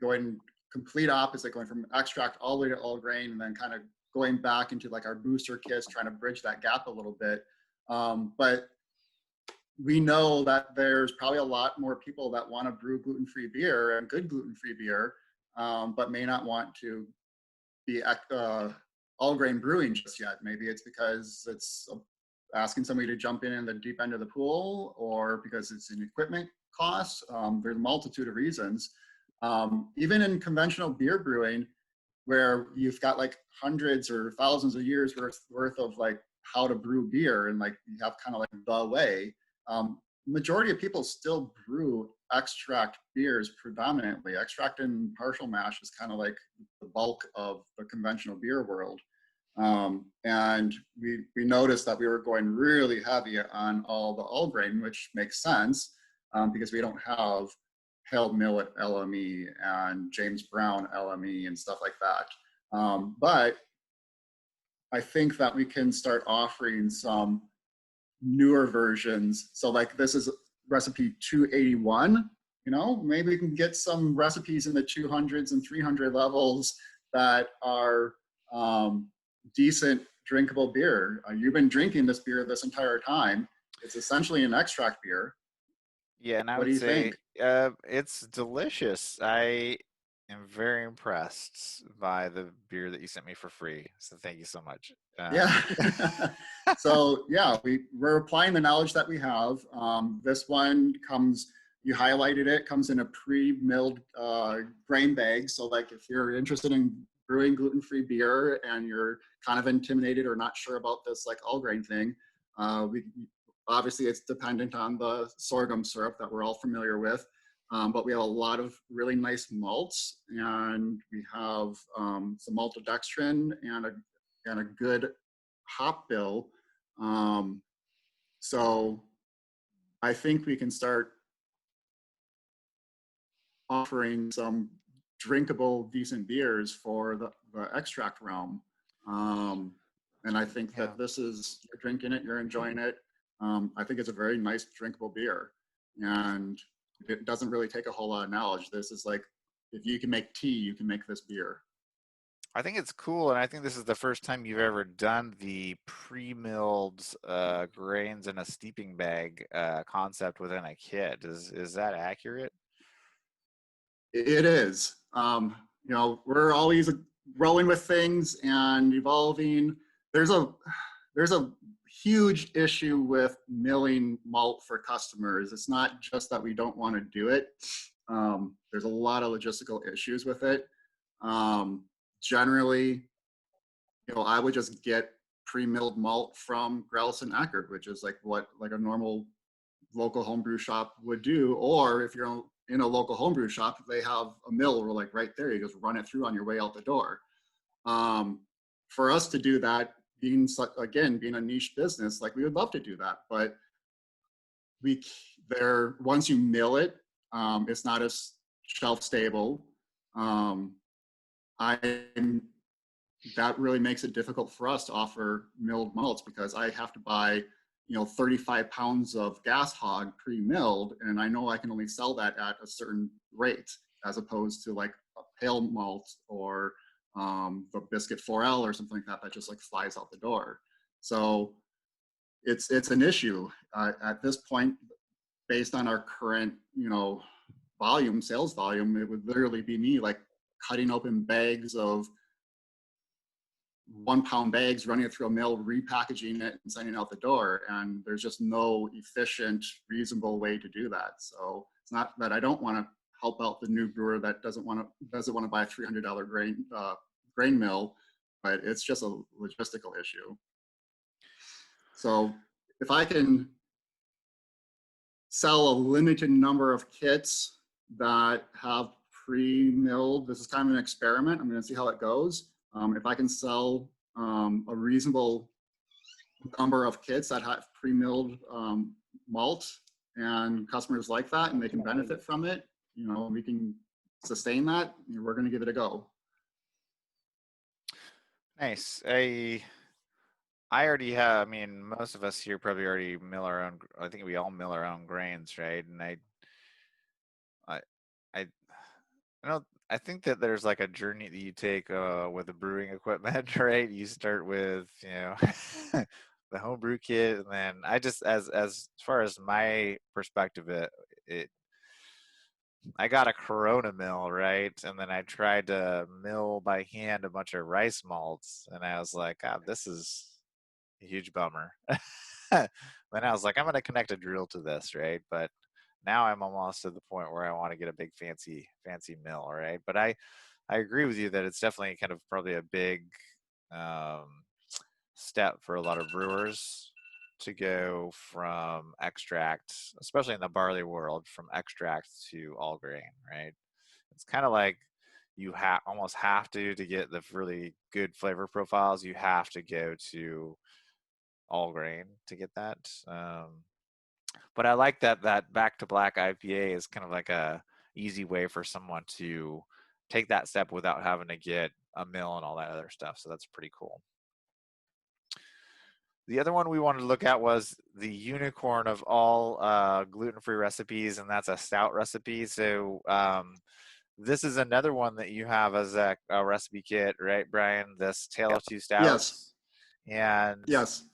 going complete opposite, going from extract all the way to all grain, and then kind of going back into like our booster kits, trying to bridge that gap a little bit. But we know that there's probably a lot more people that want to brew gluten-free beer and good gluten-free beer, but may not want to be all grain brewing just yet. Maybe it's because it's asking somebody to jump in the deep end of the pool, or because it's an equipment cost. There's a multitude of reasons. Even in conventional beer brewing, where you've got like hundreds or thousands of years worth of like how to brew beer, and like you have kind of like the way. Majority of people still brew extract beers predominantly. Extract and partial mash is kind of like the bulk of the conventional beer world. And we noticed that we were going really heavy on all grain, which makes sense because we don't have Harold Millet LME and James Brown LME and stuff like that. But I think that we can start offering some newer versions. So like this is recipe 281, maybe we can get some recipes in the 200s and 300 levels that are decent drinkable beer. You've been drinking this beer this entire time. It's essentially an extract beer. Yeah, and I what would do you say think? It's delicious. am very impressed by the beer that you sent me for free. So thank you so much. Yeah. So yeah, we're applying the knowledge that we have. This one comes, you highlighted it, comes in a pre-milled grain bag. So like if you're interested in brewing gluten-free beer and you're kind of intimidated or not sure about this like all grain thing, we obviously it's dependent on the sorghum syrup that we're all familiar with. But we have a lot of really nice malts, and we have some maltodextrin and a good hop bill. So I think we can start offering some drinkable, decent beers for the extract realm. And I think that this is, you're drinking it, you're enjoying it. I think it's a very nice drinkable beer. And it doesn't really take a whole lot of knowledge. This is like, if you can make tea, you can make this beer. I think it's cool, and I think this is the first time you've ever done the pre-milled grains in a steeping bag concept within a kit. Is that accurate? It is. You know, we're always rolling with things and evolving. There's a huge issue with milling malt for customers. It's not just that we don't want to do it. There's a lot of logistical issues with it. Generally, you know, I would just get pre-milled malt from Grouse and Eckerd, which is like what like a normal local homebrew shop would do. Or if you're in a local homebrew shop, they have a mill where like right there, you just run it through on your way out the door. For us to do that, being a niche business, like we would love to do that, but once you mill it, it's not as shelf stable. That really makes it difficult for us to offer milled malts because I have to buy, 35 pounds of gas hog pre-milled, and I know I can only sell that at a certain rate, as opposed to like a pale malt or the biscuit 4L or something like that just like flies out the door. So it's an issue at this point. Based on our current, sales volume, it would literally be me like cutting open bags of 1 pound bags, running it through a mill, repackaging it and sending it out the door. And there's just no efficient, reasonable way to do that. So it's not that I don't want to help out the new brewer that doesn't want to buy a $300 grain mill, but it's just a logistical issue. So if I can sell a limited number of kits that have pre-milled, this is kind of an experiment. I'm going to see how it goes. If I can sell a reasonable number of kits that have pre-milled malt and customers like that and they can benefit from it, we can sustain that, we're going to give it a go. Nice. I already have, most of us here probably already mill our own, I think we all mill our own grains, right? And I think that there's like a journey that you take with the brewing equipment, right? You start with, the homebrew kit, and then I just, as far as my perspective, I got a Corona mill, right? And then I tried to mill by hand a bunch of rice malts, and I was like, God, this is a huge bummer. Then I was like, I'm going to connect a drill to this, right? But now I'm almost to the point where I want to get a big fancy mill, right? But I agree with you that it's definitely kind of probably a big step for a lot of brewers to go from extract, especially in the barley world, from extract to all grain, right? It's kind of like you almost have to get the really good flavor profiles. You have to go to all grain to get that. But I like that Back to Black IPA is kind of like a easy way for someone to take that step without having to get a mill and all that other stuff. So that's pretty cool. The other one we wanted to look at was the unicorn of all gluten-free recipes, and that's a stout recipe. So this is another one that you have as a recipe kit, right, Brian? This Tale of Two Stouts. Yes. And yes.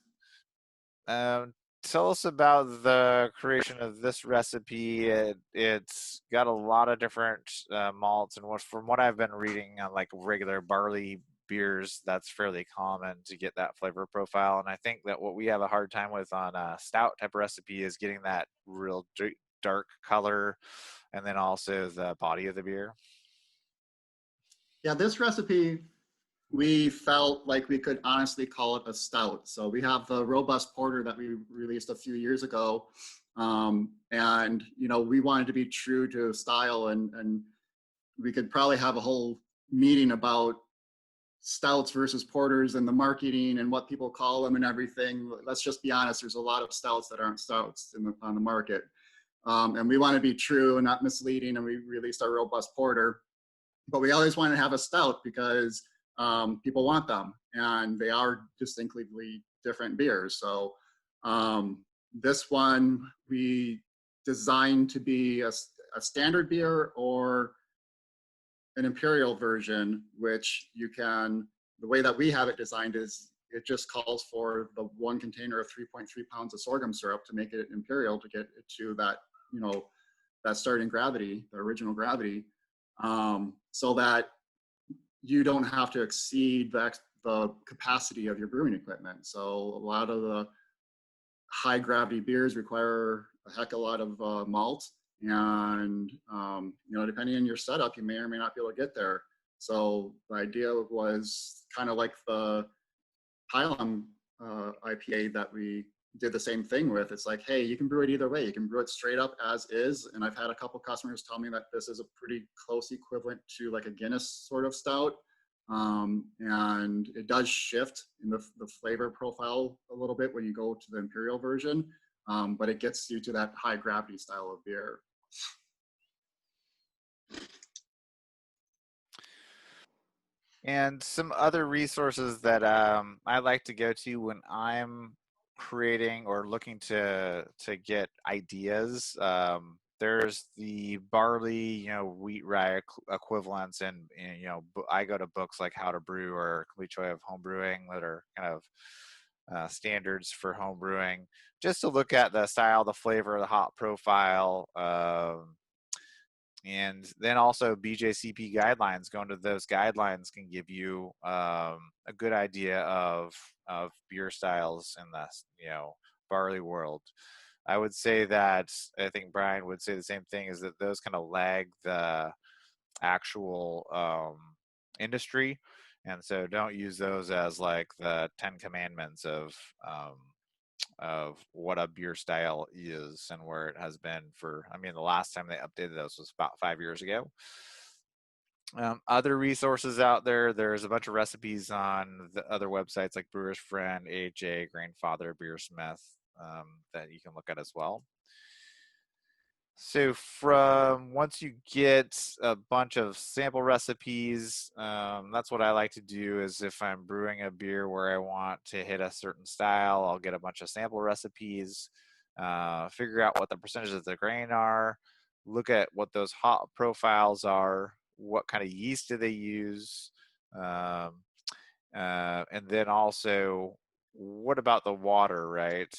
tell us about the creation of this recipe. It's got a lot of different malts, and from what I've been reading on like regular barley beers, that's fairly common to get that flavor profile. And I think that what we have a hard time with on a stout type of recipe is getting that real dark color, and then also the body of the beer. Yeah, this recipe, we felt like we could honestly call it a stout. So we have the robust porter that we released a few years ago. And, you know, we wanted to be true to style, and we could probably have a whole meeting about stouts versus porters and the marketing and what people call them and everything. Let's just be honest, there's a lot of stouts that aren't stouts on the market. And we want to be true and not misleading, and we released our robust porter. But we always want to have a stout because people want them, and they are distinctively different beers. So this one we designed to be a standard beer or an imperial version, which you can, the way that we have it designed is it just calls for the one container of 3.3 pounds of sorghum syrup to make it imperial, to get it to that, you know, that starting gravity, the original gravity, so that you don't have to exceed the capacity of your brewing equipment. So a lot of the high gravity beers require a heck of a lot of malt, and you know, depending on your setup, you may or may not be able to get there. So the idea was kind of like the Pylon IPA that we did the same thing with. It's like, hey, you can brew it either way. You can brew it straight up as is. And I've had a couple customers tell me that this is a pretty close equivalent to like a Guinness sort of stout. And it does shift in the flavor profile a little bit when you go to the imperial version, but it gets you to that high gravity style of beer. And some other resources that I like to go to when I'm creating or looking to get ideas. There's the barley, wheat rye equivalents, and I go to books like How to Brew or Complete Joy of Homebrewing that are kind of standards for homebrewing, just to look at the style, the flavor, the hop profile. And then also BJCP guidelines. Going to those guidelines can give you a good idea of beer styles in the barley world. I would say that, I think Brian would say the same thing, is that those kind of lag the actual industry, and so don't use those as like the 10 commandments of what a beer style is and where it has been for, the last time they updated those was about 5 years ago. Other resources out there, there's a bunch of recipes on the other websites like Brewer's Friend, AHA, Grainfather, Beersmith, that you can look at as well. So from once you get a bunch of sample recipes, that's what I like to do. Is if I'm brewing a beer where I want to hit a certain style, I'll get a bunch of sample recipes, figure out what the percentages of the grain are, look at what those hop profiles are, what kind of yeast do they use, and then also what about the water, right?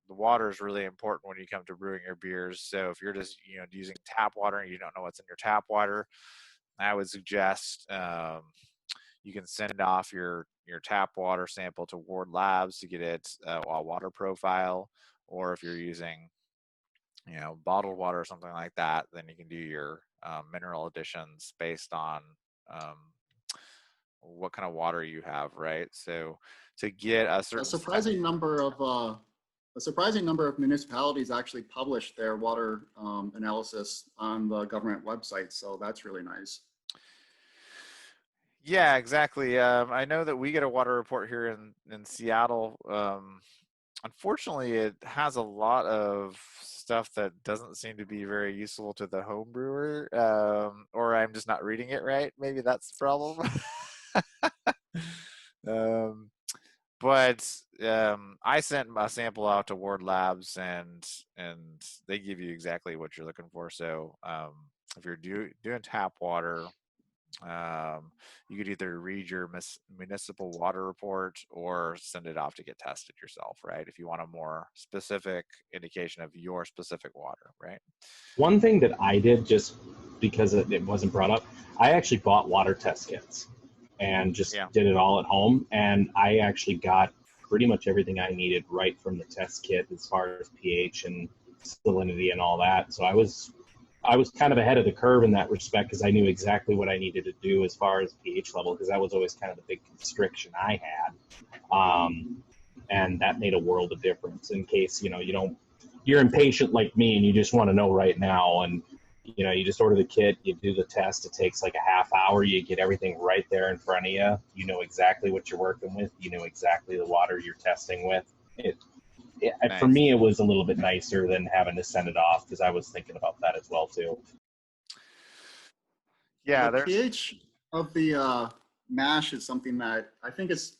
The water is really important when you come to brewing your beers. So if you're just using tap water and you don't know what's in your tap water, I would suggest you can send off your tap water sample to Ward Labs to get it a water profile. Or if you're using bottled water or something like that, then you can do your mineral additions based on what kind of water you have, right? So to get a certain surprising number of municipalities actually publish their water analysis on the government website, so that's really nice. Yeah, exactly. I know that we get a water report here in Seattle. Unfortunately, it has a lot of stuff that doesn't seem to be very useful to the home brewer, or I'm just not reading it right. Maybe that's the problem. But I sent a sample out to Ward Labs, and they give you exactly what you're looking for. So if you're doing tap water, You could either read your municipal water report or send it off to get tested yourself, right? If you want a more specific indication of your specific water, right? One thing that I did, just because it wasn't brought up, I actually bought water test kits and just did it all at home. And I actually got pretty much everything I needed right from the test kit as far as pH and salinity and all that. So I was kind of ahead of the curve in that respect, because I knew exactly what I needed to do as far as pH level, because that was always kind of the big constriction I had. And that made a world of difference in case, you're impatient like me and you just want to know right now. And, you just order the kit, you do the test. It takes like a half hour. You get everything right there in front of you. You know exactly what you're working with. You know exactly the water you're testing with. Nice. For me, it was a little bit nicer than having to send it off, because I was thinking about that as well too. Yeah, the pH of the mash is something that I think it's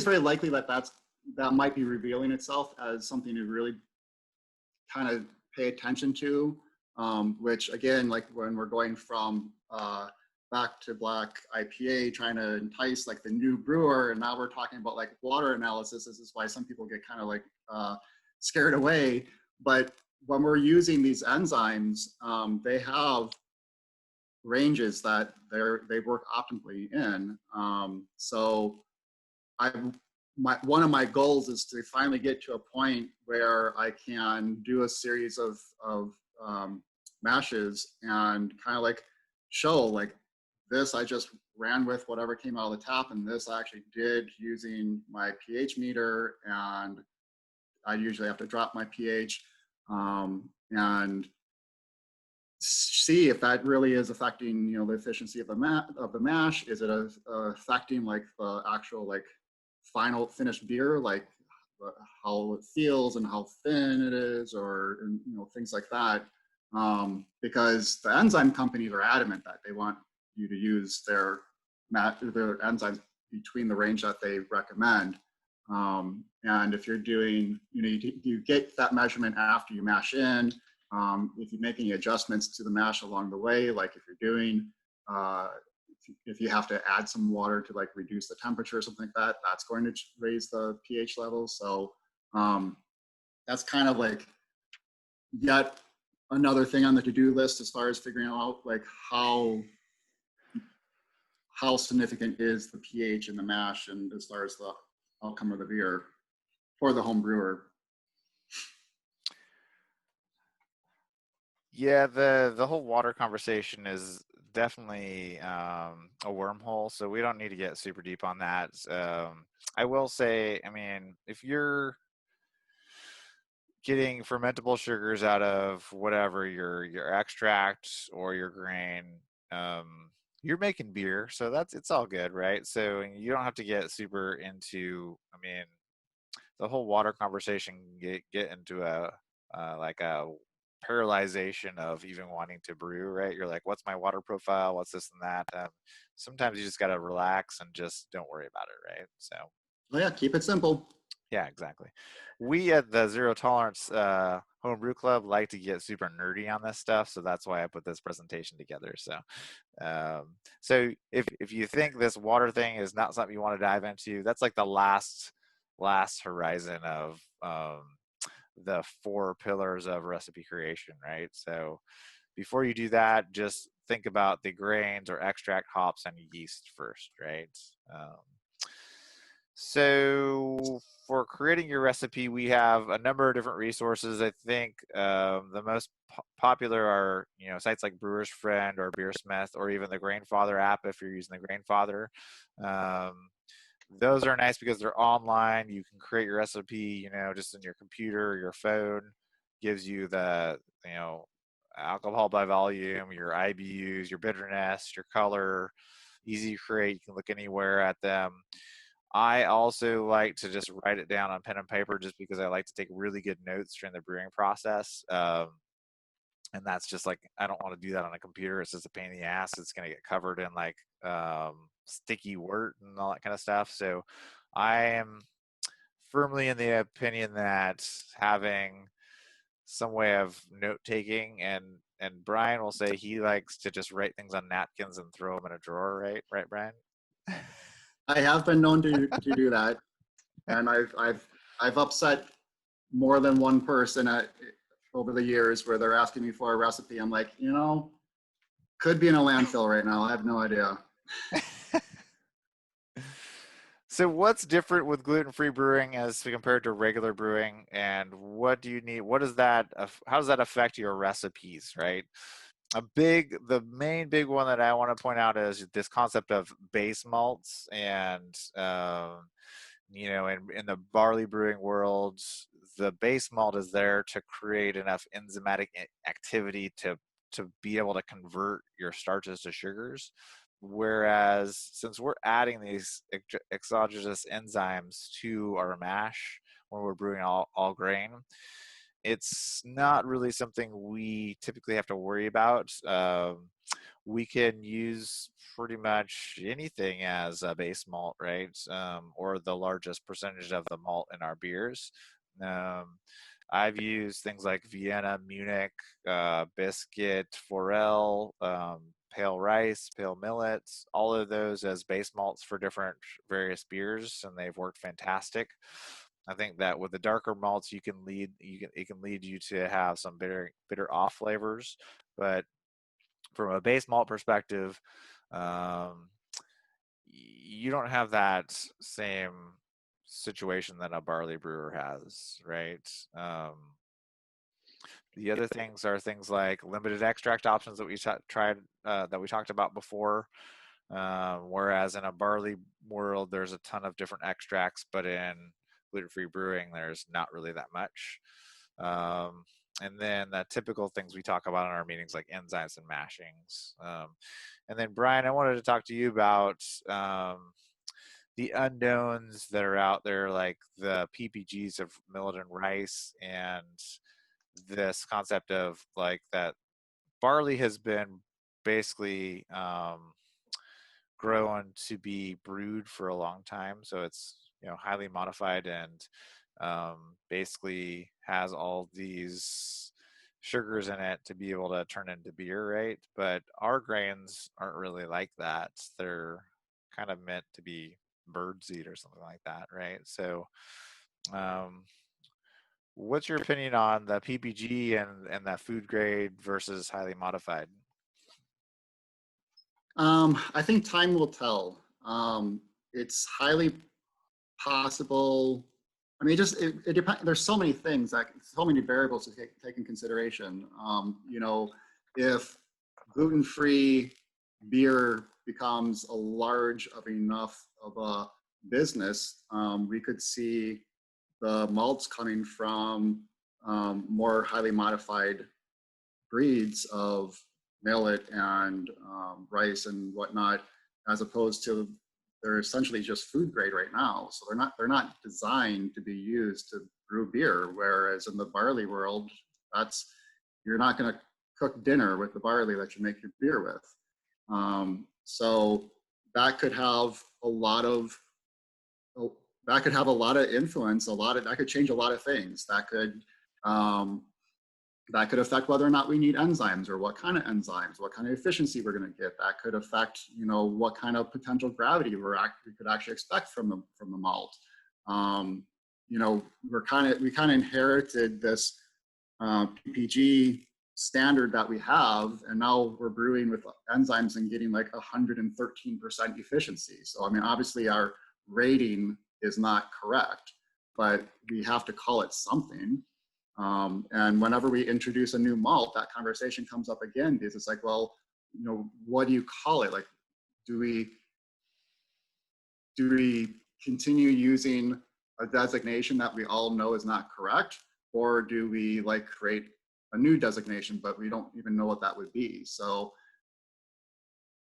very likely that might be revealing itself as something to really kind of pay attention to, which again, like when we're going from back to black IPA, trying to entice like the new brewer, and now we're talking about like water analysis. This is why some people get kind of like scared away. But when we're using these enzymes, they have ranges that they work optimally in. So one of my goals is to finally get to a point where I can do a series of mashes and kind of like show like this, I just ran with whatever came out of the tap, and this I actually did using my pH meter, and I usually have to drop my pH and see if that really is affecting, the efficiency of the mash. Is it affecting like the actual like final finished beer, like how it feels and how thin it is, or things like that. Because the enzyme companies are adamant that they want you to use their enzymes between the range that they recommend. And if you're doing, you get that measurement after you mash in. If you make any adjustments to the mash along the way, like if you're doing, if you have to add some water to like reduce the temperature or something like that, that's going to raise the pH level. So that's kind of like yet another thing on the to-do list as far as figuring out like how significant is the pH in the mash, and as far as the outcome of the beer for the home brewer. Yeah, the whole water conversation is definitely a wormhole, so we don't need to get super deep on that. I will say, I mean, if you're getting fermentable sugars out of whatever your extract or your grain, you're making beer, so it's all good, right? So you don't have to get super into, I mean, the whole water conversation get into a like a paralyzation of even wanting to brew, right? You're like, what's my water profile? What's this and that? Sometimes you just got to relax and just don't worry about it, right? So, oh yeah, keep it simple. Yeah, exactly. We at the Zero Tolerance Homebrew Club like to get super nerdy on this stuff, so that's why I put this presentation together. So if you think this water thing is not something you want to dive into, that's like the last horizon of the 4 pillars of recipe creation, right? So before you do that, just think about the grains or extract, hops, and yeast first, right? So for creating your recipe, we have a number of different resources. I think the most popular are sites like Brewer's Friend or Beersmith, or even the Grainfather app if you're using the Grainfather. Those are nice because they're online. You can create your recipe, just in your computer or your phone. Gives you the alcohol by volume, your IBUs, your bitterness, your color. Easy to create. You can look anywhere at them. I also like to just write it down on pen and paper, just because I like to take really good notes during the brewing process. And that's just like, I don't want to do that on a computer. It's just a pain in the ass. It's going to get covered in like sticky wort and all that kind of stuff. So I am firmly in the opinion that having some way of note taking and and Brian will say he likes to just write things on napkins and throw them in a drawer, right, Brian? I have been known to do that, and I've upset more than one person over the years where they're asking me for a recipe. I'm like, could be in a landfill right now. I have no idea. So what's different with gluten-free brewing as compared to regular brewing, and what do you need? How does that affect your recipes, right? The main big one that I want to point out is this concept of base malts, and in the barley brewing world, the base malt is there to create enough enzymatic activity to be able to convert your starches to sugars. Whereas since we're adding these exogenous enzymes to our mash when we're brewing all grain, it's not really something we typically have to worry about. We can use pretty much anything as a base malt, right? Or the largest percentage of the malt in our beers. I've used things like Vienna, Munich, biscuit, Forel, pale rice, pale millet, all of those as base malts for different various beers, and they've worked fantastic. I think that with the darker malts, it can lead you to have some bitter off flavors, but from a base malt perspective, you don't have that same situation that a barley brewer has, right? The other things are things like limited extract options that we that we talked about before. Whereas in a barley world, there's a ton of different extracts, but in gluten-free brewing, there's not really that much. And then the typical things we talk about in our meetings, like enzymes and mashings. And then Brian, I wanted to talk to you about the unknowns that are out there, like the PPGs of millet and rice, and this concept of like that barley has been basically grown to be brewed for a long time, so it's highly modified and basically has all these sugars in it to be able to turn into beer, right? But our grains aren't really like that. They're kind of meant to be birdseed or something like that, right? So what's your opinion on the PPG and that food grade versus highly modified? I think time will tell. It's highly possible. I mean, it depends. There's so many things, so many variables to take in consideration. If gluten-free beer becomes a large of enough of a business, we could see the malts coming from more highly modified breeds of millet and rice and whatnot, as opposed to they're essentially just food grade right now. So they're not designed to be used to brew beer. Whereas in the barley world, you're not going to cook dinner with the barley that you make your beer with. So that could have a lot of influence. That could change a lot of things. That could affect whether or not we need enzymes, or what kind of enzymes, what kind of efficiency we're going to get. That could affect, what kind of potential gravity we could actually expect from the malt. We kind of inherited this PPG standard that we have, and now we're brewing with enzymes and getting like 113% efficiency. So, I mean, obviously our rating is not correct, but we have to call it something. And whenever we introduce a new malt, that conversation comes up again, because it's like, well, what do you call it? Like, do we continue using a designation that we all know is not correct, or do we create a new designation, but we don't even know what that would be? So,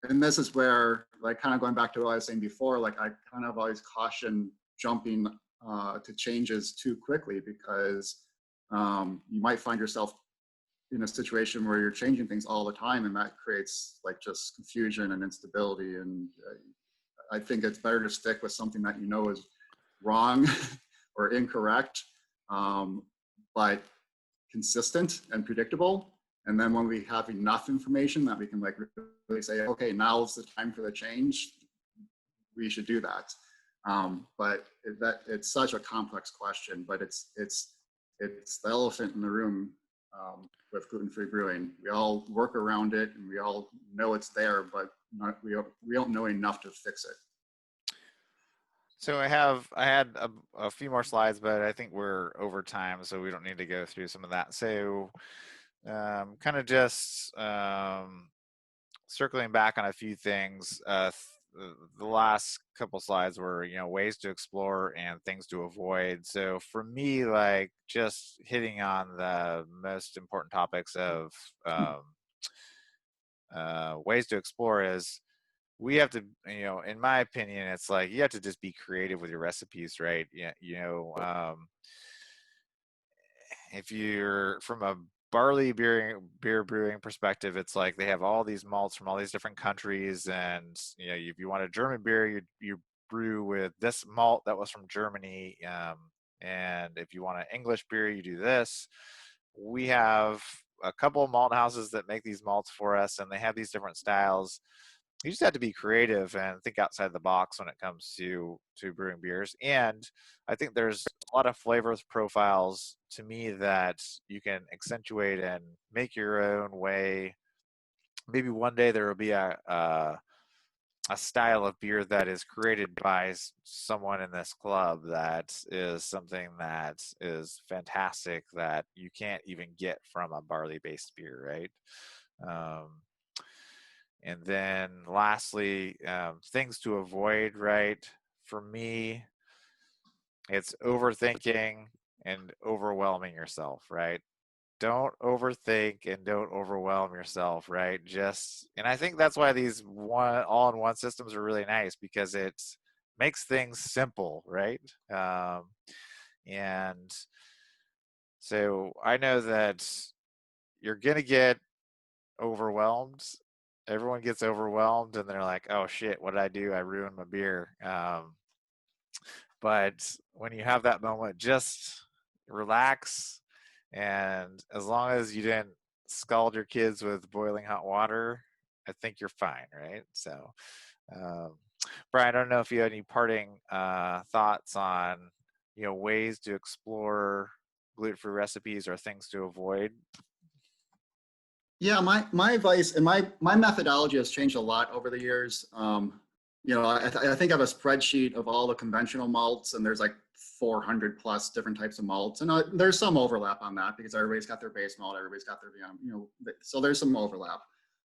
and this is where, kind of going back to what I was saying before, I kind of always caution jumping to changes too quickly, because you might find yourself in a situation where you're changing things all the time, and that creates just confusion and instability. And I think it's better to stick with something that is wrong or incorrect, but consistent and predictable, And then when we have enough information that we can like really say, okay, now is the time for the change, we should do that. But it's such a complex question, but it's the elephant in the room with gluten-free brewing. We all work around it and we all know it's there, but we don't know enough to fix it. So I had a few more slides, but I think we're over time, so we don't need to go through some of that. So kind of just circling back on a few things. The last couple slides were, ways to explore and things to avoid. So for me, like just hitting on the most important topics of ways to explore is we have to, in my opinion, it's like you have to just be creative with your recipes, right? Yeah, if you're from a barley beer brewing perspective, it's like they have all these malts from all these different countries, and if you want a German beer, you brew with this malt that was from Germany, and if you want an English beer, you do this. We have a couple of malt houses that make these malts for us, and they have these different styles. You just have to be creative and think outside the box when it comes to brewing beers. And I think there's a lot of flavor profiles to me that you can accentuate and make your own way. Maybe one day there will be a style of beer that is created by someone in this club that is something that is fantastic that you can't even get from a barley-based beer, right? And then lastly, things to avoid, right? For me, it's overthinking and overwhelming yourself, right? Don't overthink and don't overwhelm yourself, right? And I think that's why these all-in-one systems are really nice, because it makes things simple, right? And so I know that you're going to get overwhelmed. Everyone gets overwhelmed and they're like, oh shit, what did I do? I ruined my beer. But when you have that moment, just relax. And as long as you didn't scald your kids with boiling hot water, I think you're fine, right? So, Brian, I don't know if you had any parting thoughts on, ways to explore gluten-free recipes or things to avoid. Yeah, my advice and my methodology has changed a lot over the years. I think I have a spreadsheet of all the conventional malts, and there's like 400 plus different types of malts, and there's some overlap on that because everybody's got their base malt, everybody's got their so there's some overlap.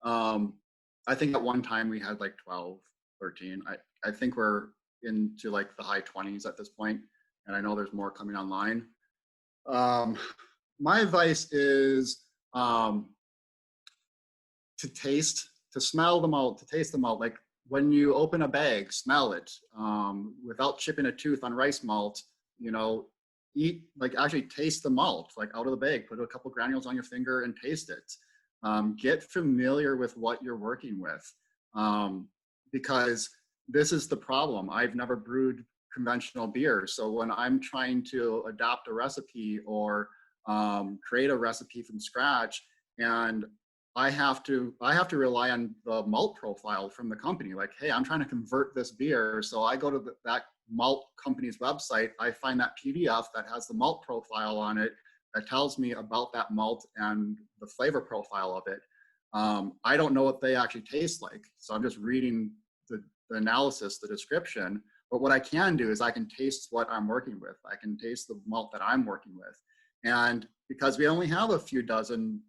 I think at one time we had like 12, 13. I think we're into like the high 20s at this point, and I know there's more coming online. My advice is to smell the malt, to taste the malt. Like when you open a bag, smell it without chipping a tooth on rice malt. Eat, like actually taste the malt, like out of the bag. Put a couple granules on your finger and taste it. Get familiar with what you're working with, because this is the problem. I've never brewed conventional beer, so when I'm trying to adopt a recipe or create a recipe from scratch, and I have to rely on the malt profile from the company. Like, hey, I'm trying to convert this beer. So I go to that malt company's website. I find that PDF that has the malt profile on it that tells me about that malt and the flavor profile of it. I don't know what they actually taste like. So I'm just reading the analysis, the description. But what I can do is I can taste what I'm working with. I can taste the malt that I'm working with. And because we only have a few dozen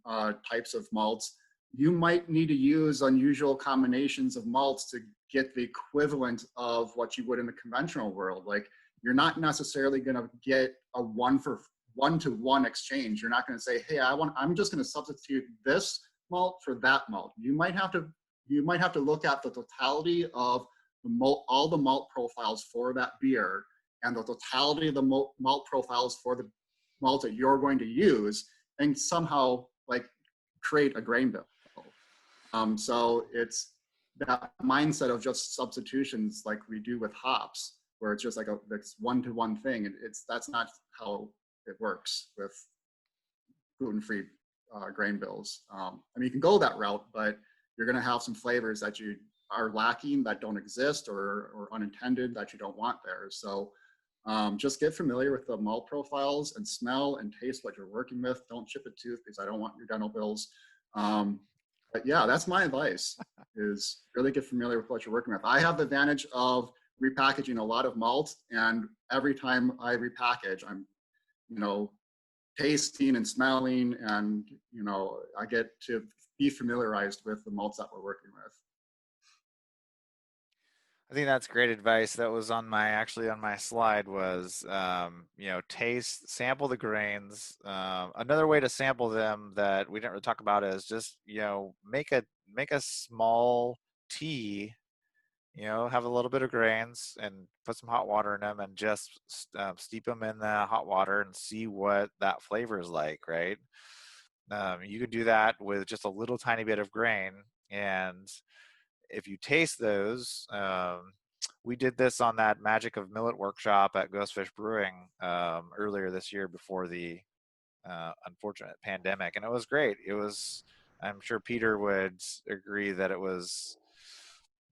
types of malts, you might need to use unusual combinations of malts to get the equivalent of what you would in the conventional world. Like, you're not necessarily going to get a one-to-one exchange. You're not going to say, hey, I'm just going to substitute this malt for that malt. You might have to look at the totality of the malt, all the malt profiles for that beer, and the totality of the malt profiles for the malt that you're going to use, and somehow like create a grain bill. So it's that mindset of just substitutions like we do with hops, where it's just like this one-to-one thing. And that's not how it works with gluten-free grain bills. I mean, you can go that route, but you're going to have some flavors that you are lacking, that don't exist, or unintended, that you don't want there. So just get familiar with the malt profiles and smell and taste what you're working with. Don't chip a tooth, because I don't want your dental bills. But yeah, that's my advice, is really get familiar with what you're working with. I have the advantage of repackaging a lot of malt, and every time I repackage, I'm, tasting and smelling, and, I get to be familiarized with the malts that we're working with. I think that's great advice. That was on my slide was, taste, sample the grains. Another way to sample them that we didn't really talk about is just, make a small tea, have a little bit of grains and put some hot water in them, and just steep them in the hot water and see what that flavor is like, right? You can do that with just a little tiny bit of grain, and if you taste those, we did this on that Magic of Millet workshop at Ghostfish Brewing earlier this year before the unfortunate pandemic, and it was great. I'm sure Peter would agree that it was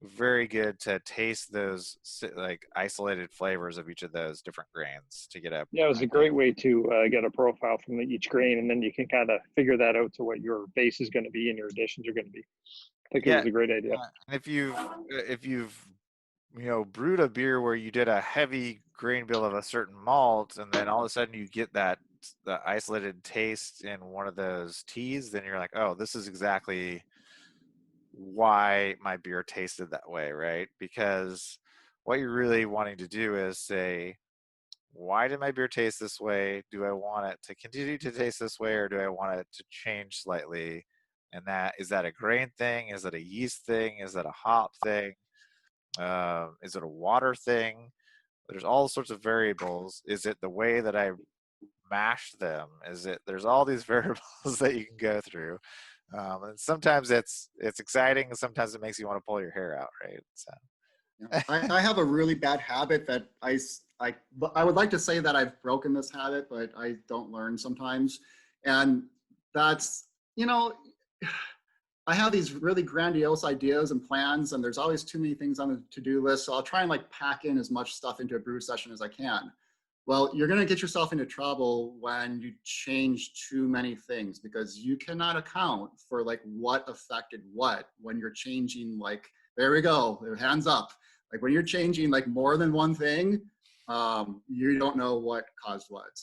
very good to taste those like isolated flavors of each of those different grains to get a Yeah, it was a great way to get a profile from each grain, and then you can kind of figure that out to what your base is going to be and your additions are going to be. I think it was a great idea. And if you've brewed a beer where you did a heavy grain bill of a certain malt, and then all of a sudden you get the isolated taste in one of those teas, then you're like, oh, this is exactly why my beer tasted that way, right? Because what you're really wanting to do is say, why did my beer taste this way? Do I want it to continue to taste this way, or do I want it to change slightly? And is that a grain thing? Is it a yeast thing? Is it a hop thing? Is it a water thing? There's all sorts of variables. Is it the way that I mash them? There's all these variables that you can go through. And sometimes it's exciting, and sometimes it makes you want to pull your hair out, right? So I have a really bad habit that I would like to say that I've broken this habit, but I don't learn sometimes. And that's, I have these really grandiose ideas and plans, and there's always too many things on the to-do list. So I'll try and pack in as much stuff into a brew session as I can. Well, you're going to get yourself into trouble when you change too many things, because you cannot account for what affected what when you're changing. There we go, hands up. When you're changing more than one thing, you don't know what caused what.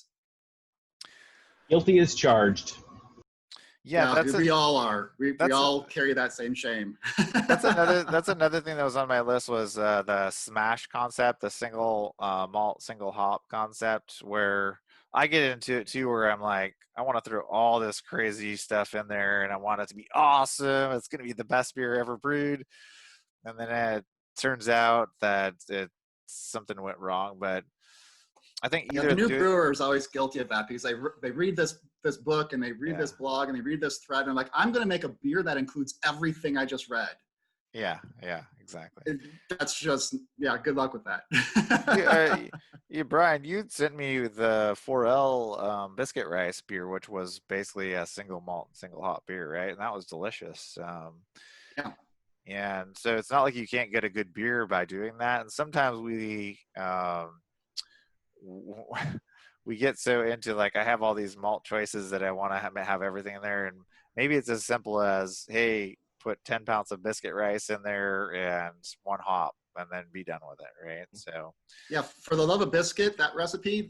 Guilty as charged. Yeah, we all are. We all carry that same shame. That's another thing that was on my list was the smash concept, the single malt, single hop concept, where I get into it too, where I'm like, I want to throw all this crazy stuff in there, and I want it to be awesome. It's going to be the best beer ever brewed, and then it turns out that something went wrong. But I think either the new brewer is always guilty of that, because they read this book, and they read this blog, and they read this thread, and they're like, I'm going to make a beer that includes everything I just read. Yeah, exactly. That's just, good luck with that. Brian, you sent me the 4L biscuit rice beer, which was basically a single malt, single hop beer, right? And that was delicious. Yeah. And so it's not like you can't get a good beer by doing that. And sometimes we get so into I have all these malt choices that I want to have everything in there, and maybe it's as simple as, hey, put 10 pounds of biscuit rice in there and one hop, and then be done with it, right? So yeah, for the love of biscuit, that recipe,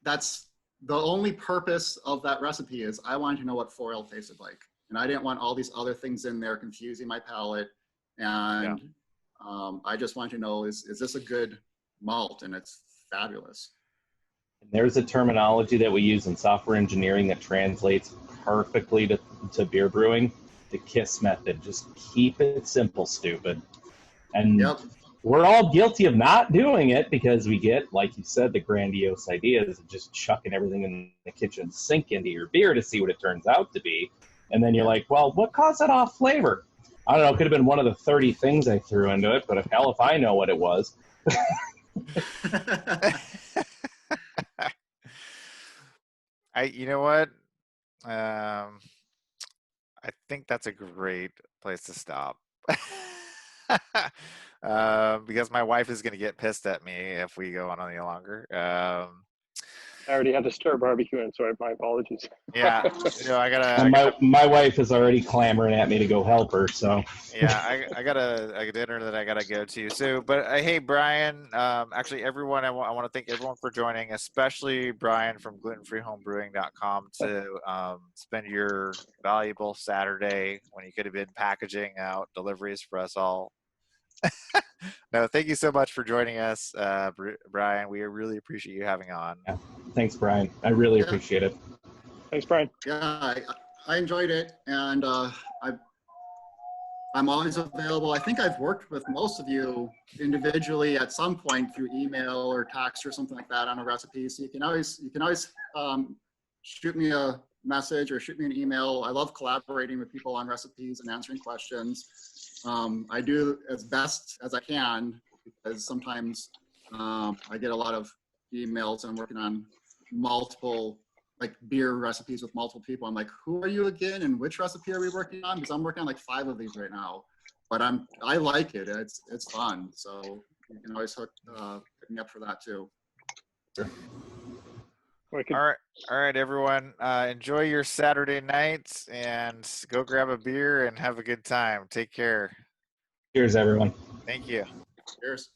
that's the only purpose of that recipe is I wanted to know what 4L tasted like, and I didn't want all these other things in there confusing my palate, and I just wanted to know, is this a good malt? And it's fabulous. There's a terminology that we use in software engineering that translates perfectly to beer brewing, the KISS method. Just keep it simple, stupid. And we're all guilty of not doing it, because we get, like you said, the grandiose ideas of just chucking everything in the kitchen sink into your beer to see what it turns out to be. And then you're like, well, what caused that off flavor? I don't know, it could have been one of the 30 things I threw into it, but if I know what it was. You know what? I think that's a great place to stop. Because my wife is going to get pissed at me if we go on any longer. I already had to start barbecuing, so my apologies. Yeah, I gotta. And my wife is already clamoring at me to go help her. So Yeah, I got a dinner that I gotta go to. So, but hey, Brian. Actually, everyone, I want to thank everyone for joining, especially Brian from glutenfreehomebrewing.com to spend your valuable Saturday when you could have been packaging out deliveries for us all. No, thank you so much for joining us, Brian. We really appreciate you having on. yeah. Thanks, Brian. I really appreciate it. Thanks, Brian. Yeah, I enjoyed it, and I'm always available. I think I've worked with most of you individually at some point through email or text or something like that on a recipe. So you can always shoot me a message or shoot me an email. I love collaborating with people on recipes and answering questions. I do as best as I can because sometimes I get a lot of emails and I'm working on multiple like beer recipes with multiple people. I'm like, who are you again? And which recipe are we working on? Because I'm working on like 5 of these right now, but I like it. It's fun. So you can always hook me up for that too. Sure. All right, everyone. Enjoy your Saturday nights and go grab a beer and have a good time. Take care. Cheers, everyone. Thank you. Cheers.